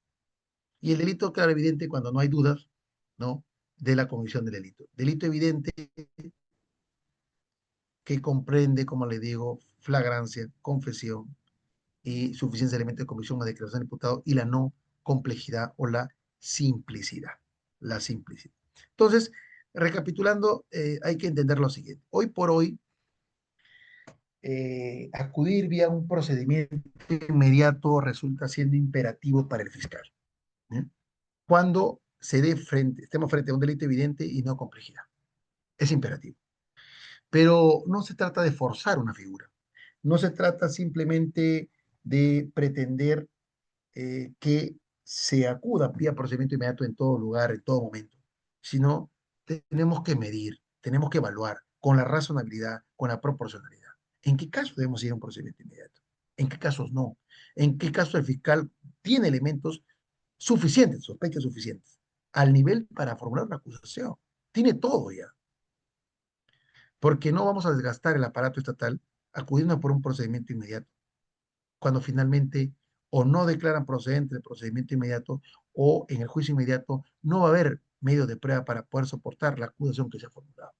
Y el delito, claro, evidente cuando no hay dudas, ¿no?, de la comisión del delito. Delito evidente que comprende, como le digo, flagrancia, confesión y suficiencia de elementos de comisión o declaración del imputado y la no complejidad o la simplicidad. La simplicidad. Entonces, recapitulando, hay que entender lo siguiente. Hoy por hoy, acudir vía un procedimiento inmediato resulta siendo imperativo para el fiscal, ¿eh? Cuando estemos frente a un delito evidente y no complejidad. Es imperativo. Pero no se trata de forzar una figura. No se trata simplemente de pretender que se acuda vía procedimiento inmediato en todo lugar, en todo momento, sino tenemos que medir, tenemos que evaluar con la razonabilidad, con la proporcionalidad. ¿En qué caso debemos ir a un procedimiento inmediato? ¿En qué casos no? ¿En qué caso el fiscal tiene elementos suficientes, sospechas suficientes, al nivel para formular una acusación? Tiene todo ya, porque no vamos a desgastar el aparato estatal acudiendo por un procedimiento inmediato cuando finalmente o no declaran procedente el procedimiento inmediato o en el juicio inmediato no va a haber medio de prueba para poder soportar la acusación que se ha formulado.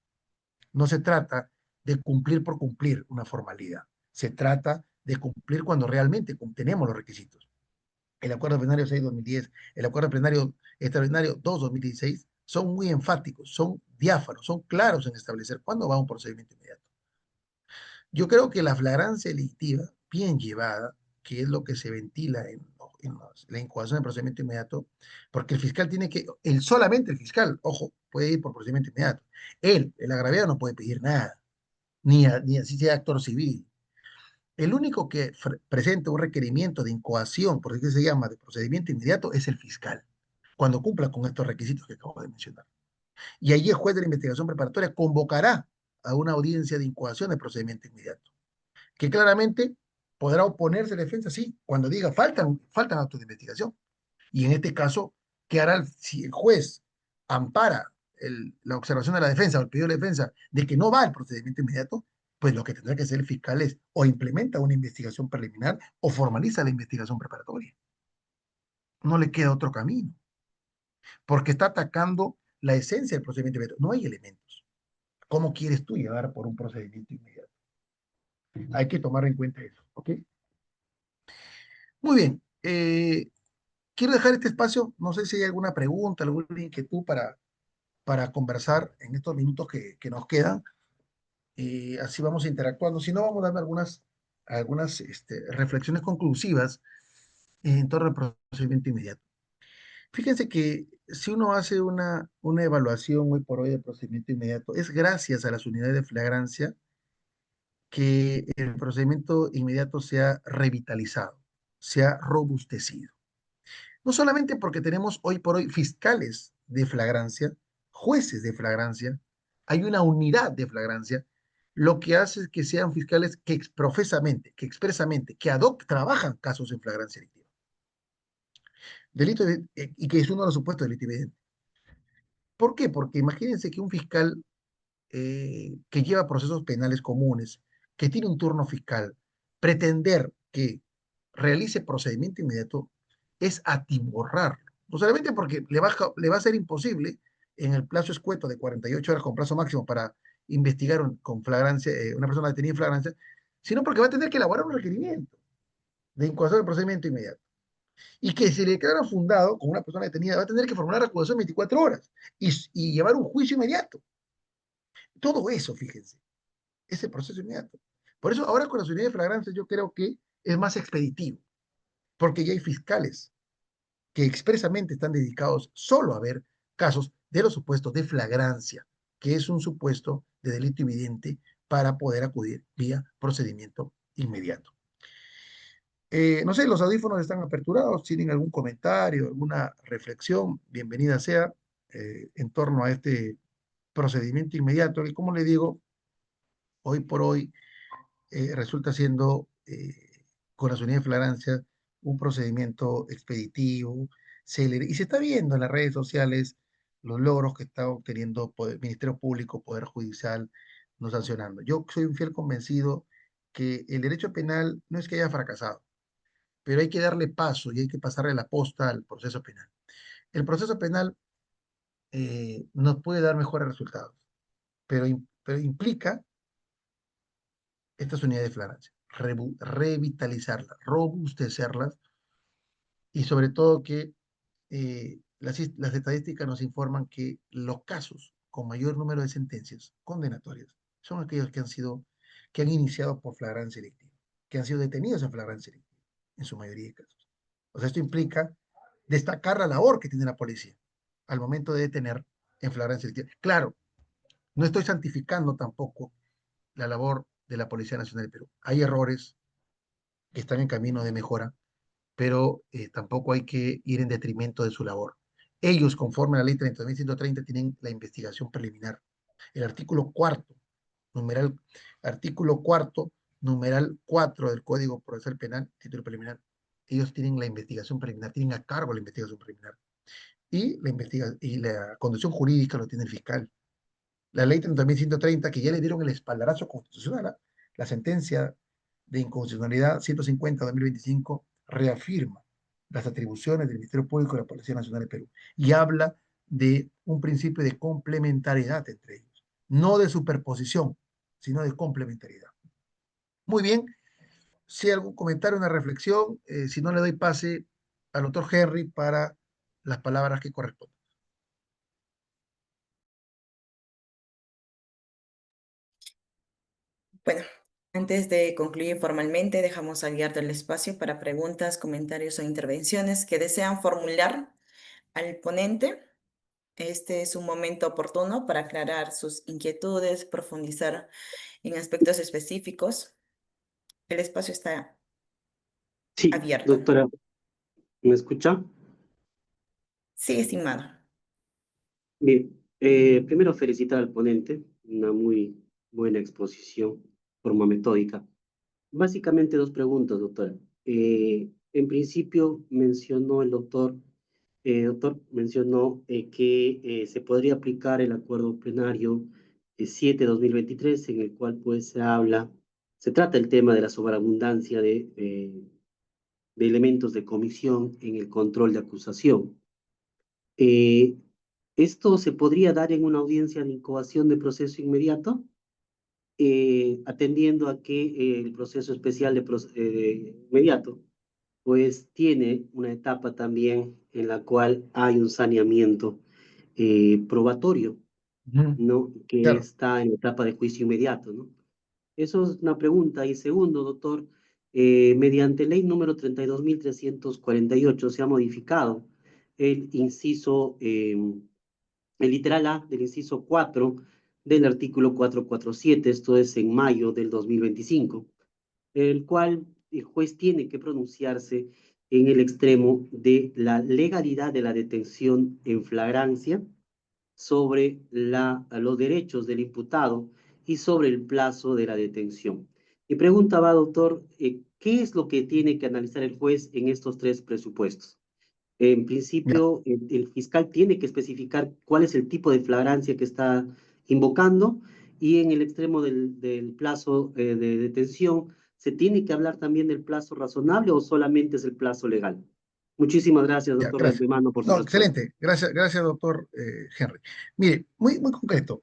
No se trata de cumplir por cumplir una formalidad, se trata de cumplir cuando realmente tenemos los requisitos. El acuerdo plenario 6-2010, el acuerdo plenario extraordinario 2-2016 son muy enfáticos, son diáfanos, son claros en establecer cuándo va un procedimiento inmediato. Yo creo que la flagrancia delictiva, bien llevada, que es lo que se ventila en la incoación del procedimiento inmediato, porque el fiscal tiene que, solamente el fiscal, ojo, puede ir por procedimiento inmediato. Él, el agraviado, no puede pedir nada, ni así sea actor civil. El único que presenta un requerimiento de incoación, por así se llama, de procedimiento inmediato, es el fiscal, cuando cumpla con estos requisitos que acabo de mencionar. Y allí el juez de la investigación preparatoria convocará a una audiencia de incoación de procedimiento inmediato que claramente ¿Podrá oponerse a la defensa? Sí, cuando diga faltan actos de investigación. Y en este caso, ¿qué hará si el juez ampara la observación de la defensa o el pedido de la defensa de que no va al procedimiento inmediato? Pues lo que tendrá que hacer el fiscal es o implementa una investigación preliminar o formaliza la investigación preparatoria. No le queda otro camino, porque está atacando la esencia del procedimiento inmediato. No hay elementos. ¿Cómo quieres tú llegar por un procedimiento inmediato? Hay que tomar en cuenta eso, ¿ok? Muy bien. Quiero dejar este espacio, no sé si hay alguna pregunta, alguna inquietud para conversar en estos minutos que nos quedan. Y así vamos interactuando. Si no, vamos a dar algunas reflexiones conclusivas en torno al procedimiento inmediato. Fíjense que si uno hace una evaluación hoy por hoy del procedimiento inmediato, es gracias a las unidades de flagrancia que el procedimiento inmediato se ha revitalizado, se ha robustecido. No solamente porque tenemos hoy por hoy fiscales de flagrancia, jueces de flagrancia, hay una unidad de flagrancia, lo que hace es que sean fiscales que profesamente, que expresamente, que ad hoc trabajan casos en flagrancia delictiva. Y que es uno de los supuestos de delito evidente. ¿Por qué? Porque imagínense que un fiscal que lleva procesos penales comunes, que tiene un turno fiscal, pretender que realice procedimiento inmediato es atiborrarlo. No solamente porque le va a ser imposible en el plazo escueto de 48 horas con plazo máximo para investigar con flagrancia, una persona detenida en flagrancia, sino porque va a tener que elaborar un requerimiento de incoación del procedimiento inmediato. Y que si le declara fundado con una persona detenida, va a tener que formular acusación 24 horas y llevar un juicio inmediato. Todo eso, fíjense, ese proceso inmediato. Por eso ahora con las unidades de flagrancia yo creo que es más expeditivo, porque ya hay fiscales que expresamente están dedicados solo a ver casos de los supuestos de flagrancia, que es un supuesto de delito evidente para poder acudir vía procedimiento inmediato. No sé, los audífonos están aperturados, tienen algún comentario, alguna reflexión, bienvenida sea en torno a este procedimiento inmediato, que como le digo, hoy por hoy resulta siendo, con las unidades de flagrancia, un procedimiento expeditivo, célere, y se está viendo en las redes sociales los logros que está obteniendo el Ministerio Público, Poder Judicial, no sancionando. Yo soy un fiel convencido que el derecho penal no es que haya fracasado, pero hay que darle paso y hay que pasarle la posta al proceso penal. El proceso penal nos puede dar mejores resultados, pero implica estas unidades de flagrancia, revitalizarlas, robustecerlas y sobre todo que las estadísticas nos informan que los casos con mayor número de sentencias condenatorias son aquellos que han iniciado por flagrancia delictiva, que han sido detenidos en flagrancia delictiva, en su mayoría de casos. O sea, esto implica destacar la labor que tiene la policía al momento de detener en flagrancia delictiva. Claro, no estoy santificando tampoco la labor de la Policía Nacional del Perú. Hay errores que están en camino de mejora, pero tampoco hay que ir en detrimento de su labor. Ellos, conforme a la ley 30.130, tienen la investigación preliminar. El numeral, artículo cuarto, numeral 4 del Código Procesal Penal, título preliminar, ellos tienen la investigación preliminar, tienen a cargo la investigación preliminar. Y la conducción jurídica lo tiene el fiscal. La ley 30.130, que ya le dieron el espaldarazo constitucional, ¿eh? La sentencia de inconstitucionalidad 150-2025 reafirma las atribuciones del Ministerio Público y la Policía Nacional de Perú y habla de un principio de complementariedad entre ellos, no de superposición, sino de complementariedad. Muy bien, si hay algún comentario, una reflexión, si no le doy pase al doctor Henry para las palabras que corresponden. Bueno, antes de concluir formalmente, dejamos abierto el espacio para preguntas, comentarios o intervenciones que desean formular al ponente. Este es un momento oportuno para aclarar sus inquietudes, profundizar en aspectos específicos. El espacio está Sí, abierto. doctora, ¿me escucha? Sí, estimado. Bien, primero felicitar al ponente, una muy buena exposición, forma metódica. Básicamente dos preguntas, doctora. En principio mencionó el doctor mencionó que se podría aplicar el acuerdo plenario 7/2023, en el cual pues se trata el tema de la sobreabundancia de elementos de comisión en el control de acusación. Eh, ¿Esto se podría dar en una audiencia de incoación de proceso inmediato? Atendiendo a que el proceso especial inmediato, pues tiene una etapa también en la cual hay un saneamiento probatorio, Ujú. ¿no? Que Claro. está en la etapa de juicio inmediato, ¿no? Eso es una pregunta. Y segundo, doctor, mediante ley número 32.348 se ha modificado el inciso el literal A del inciso 4 del artículo 447, esto es en mayo del 2025, el cual el juez tiene que pronunciarse en el extremo de la legalidad de la detención en flagrancia sobre los derechos del imputado y sobre el plazo de la detención. Mi pregunta va, doctor, ¿qué es lo que tiene que analizar el juez en estos tres presupuestos? En Ya, principio, el fiscal tiene que especificar cuál es el tipo de flagrancia que está invocando y en el extremo del plazo de detención, ¿se tiene que hablar también del plazo razonable o solamente es el plazo legal? Muchísimas gracias, ya, doctor de gracias. antemano, por su No, respuesta. excelente. Gracias, gracias, doctor Henry. Mire, muy concreto.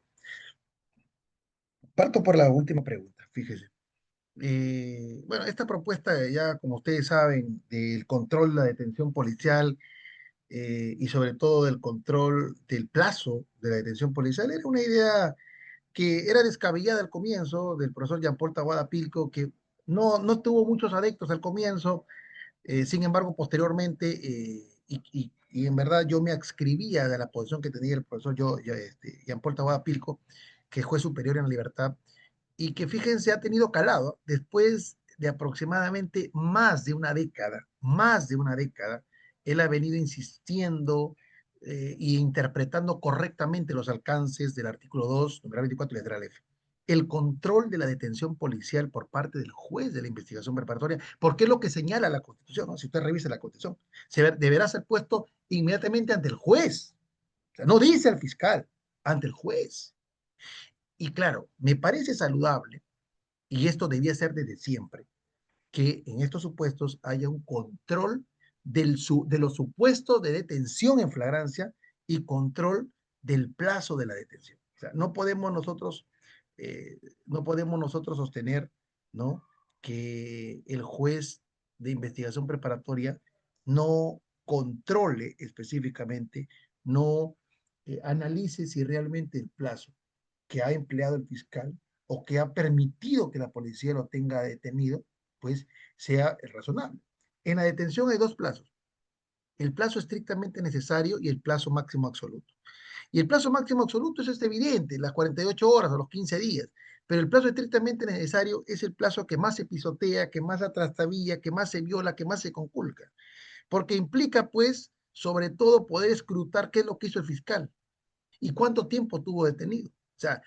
Parto por la última pregunta, fíjese. Bueno, esta propuesta ya, como ustedes saben, del control de la detención policial y sobre todo del control del plazo de la detención policial era una idea que era descabellada al comienzo del profesor Jean-Paul Taboada Pilco, que no tuvo muchos adeptos al comienzo, sin embargo, posteriormente, y en verdad yo me adscribía de la posición que tenía el profesor Jean-Paul Taboada Pilco, que es juez superior en la libertad, y que fíjense, ha tenido calado después de aproximadamente más de una década, él ha venido insistiendo y interpretando correctamente los alcances del artículo 2, numeral 24, letra F. El control de la detención policial por parte del juez de la investigación preparatoria, porque es lo que señala la Constitución, ¿no? Si usted revisa la Constitución, deberá ser puesto inmediatamente ante el juez. O sea, no dice al fiscal, ante el juez. Y claro, me parece saludable, y esto debía ser desde siempre, que en estos supuestos haya un control de los supuestos de detención en flagrancia y control del plazo de la detención. O sea, no podemos nosotros sostener, ¿no?, que el juez de investigación preparatoria no controle específicamente, no analice si realmente el plazo que ha empleado el fiscal o que ha permitido que la policía lo tenga detenido, pues sea razonable. En la detención hay dos plazos, el plazo estrictamente necesario y el plazo máximo absoluto. Y el plazo máximo absoluto es evidente, las 48 horas o los 15 días, pero el plazo estrictamente necesario es el plazo que más se pisotea, que más se trastabilla, que más se viola, que más se conculca, porque implica pues sobre todo poder escrutar qué es lo que hizo el fiscal y cuánto tiempo tuvo detenido. O sea,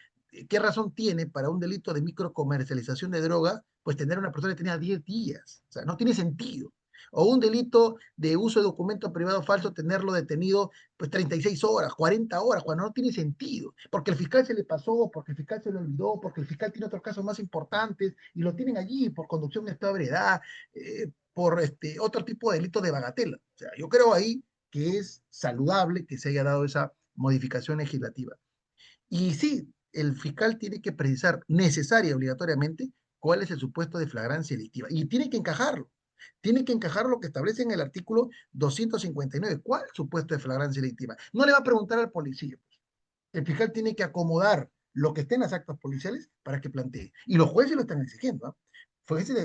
¿qué razón tiene para un delito de microcomercialización de droga, pues tener a una persona detenida 10 días? O sea, no tiene sentido. O un delito de uso de documento privado falso, tenerlo detenido pues 36 horas, 40 horas, cuando no tiene sentido, porque el fiscal se le pasó, porque el fiscal se le olvidó, porque el fiscal tiene otros casos más importantes y lo tienen allí por conducción de estado de ebriedad, por otro tipo de delito de bagatela. O sea, yo creo ahí que es saludable que se haya dado esa modificación legislativa. Y sí, el fiscal tiene que precisar necesaria y obligatoriamente cuál es el supuesto de flagrancia delictiva. Y tiene que encajarlo. Tiene que encajar lo que establece en el artículo 259. ¿Cuál es el supuesto de flagrancia delictiva? No le va a preguntar al policía. El fiscal tiene que acomodar lo que esté en las actas policiales para que plantee. Y los jueces lo están exigiendo. ¿No?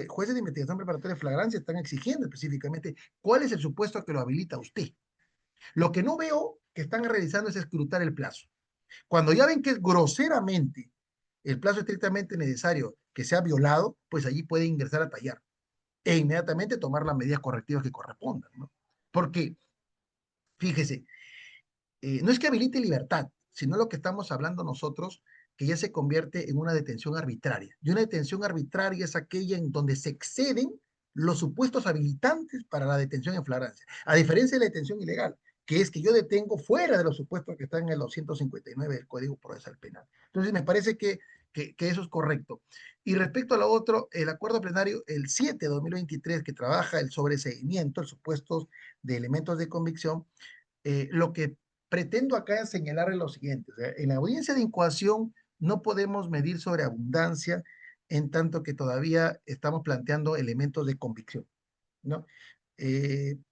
Jueces de investigación preparatoria de flagrancia están exigiendo específicamente cuál es el supuesto que lo habilita a usted. Lo que no veo que están realizando es escrutar el plazo. Cuando ya ven que es groseramente el plazo estrictamente necesario que sea violado, pues allí puede ingresar a tallar e inmediatamente tomar las medidas correctivas que correspondan, ¿no? Porque, fíjese, no es que habilite libertad, sino lo que estamos hablando nosotros que ya se convierte en una detención arbitraria. Y una detención arbitraria es aquella en donde se exceden los supuestos habilitantes para la detención en flagrancia, a diferencia de la detención ilegal, que es que yo detengo fuera de los supuestos que están en el 259 del Código Procesal Penal. Entonces, me parece que eso es correcto. Y respecto a lo otro, el acuerdo plenario, el 7 de 2023, que trabaja el sobreseimiento, el supuestos de elementos de convicción, lo que pretendo acá es señalar lo siguiente. O sea, en la audiencia de incoación no podemos medir sobreabundancia en tanto que todavía estamos planteando elementos de convicción, ¿no?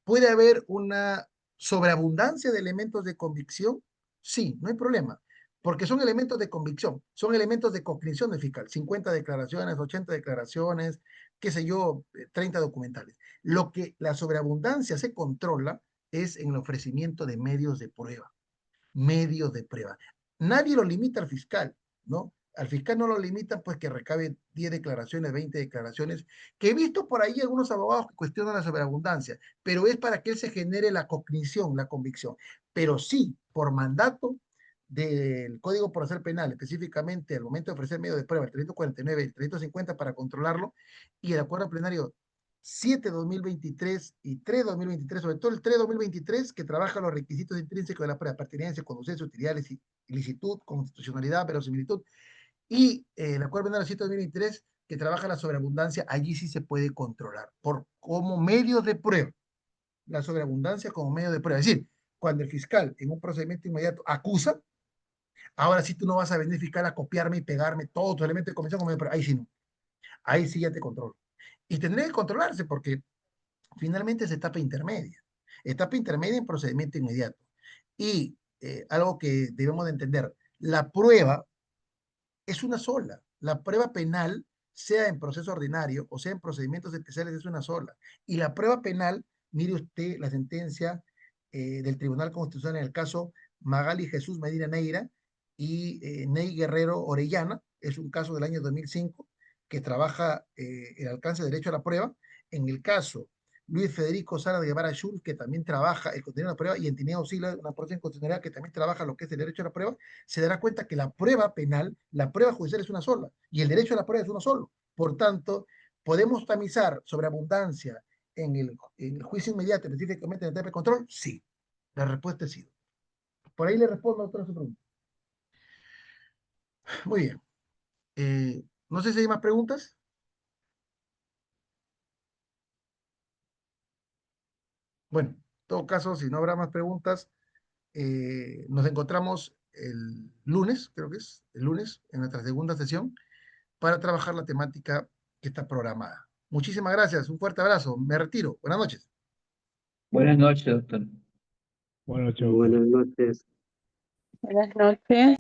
¿Puede haber una sobreabundancia de elementos de convicción? Sí, no hay problema, porque son elementos de convicción, son elementos de cognición del fiscal, 50 declaraciones, 80 declaraciones, qué sé yo, 30 documentales. Lo que la sobreabundancia se controla es en el ofrecimiento de medios de prueba. Nadie lo limita al fiscal, ¿no? Al fiscal no lo limitan, pues que recabe 10 declaraciones, 20 declaraciones, que he visto por ahí algunos abogados que cuestionan la sobreabundancia, pero es para que él se genere la cognición, la convicción. Pero sí, por mandato del Código Procesal Penal, específicamente al momento de ofrecer medio de prueba, el 349 y el 350 para controlarlo, y el acuerdo plenario 7/2023 y 3/2023, sobre todo el 3/2023, que trabaja los requisitos intrínsecos de la prueba, pertinencia, conducencia, utilidad, ilicitud, constitucionalidad, verosimilitud, y el acuerdo penal 7/2023, que trabaja la sobreabundancia, allí sí se puede controlar, como medio de prueba, la sobreabundancia como medio de prueba. Es decir, cuando el fiscal en un procedimiento inmediato acusa, ahora sí tú no vas a venir fiscal a copiarme y pegarme todos tus elementos de convicción como medio de prueba, ahí sí no, ahí sí ya te controlo. Y tendría que controlarse porque finalmente es etapa intermedia en procedimiento inmediato. Y algo que debemos de entender, la prueba es una sola. La prueba penal, sea en proceso ordinario o sea en procedimientos especiales, es una sola. Y la prueba penal, mire usted la sentencia del Tribunal Constitucional en el caso Magali Jesús Medina Neira y Ney Guerrero Orellana, es un caso del año 2005 que trabaja el alcance de derecho a la prueba. En el caso Luis Federico Sara de Guevara Schulz, que también trabaja el contenido de la prueba, y en Tineo Sila, una procedencia constitucional que también trabaja lo que es el derecho a la prueba, se dará cuenta que la prueba penal, la prueba judicial es una sola, y el derecho a la prueba es uno solo. Por tanto, podemos tamizar sobreabundancia en el juicio inmediato, específicamente en el tema de control. Sí, la respuesta es sí. Por ahí le respondo a otra su pregunta. Muy bien. No sé si hay más preguntas. Bueno, en todo caso, si no habrá más preguntas, nos encontramos el lunes, creo que es el lunes, en nuestra segunda sesión, para trabajar la temática que está programada. Muchísimas gracias, un fuerte abrazo, me retiro, buenas noches. Buenas noches, doctor. Buenas noches, doctor. Buenas noches. Buenas noches.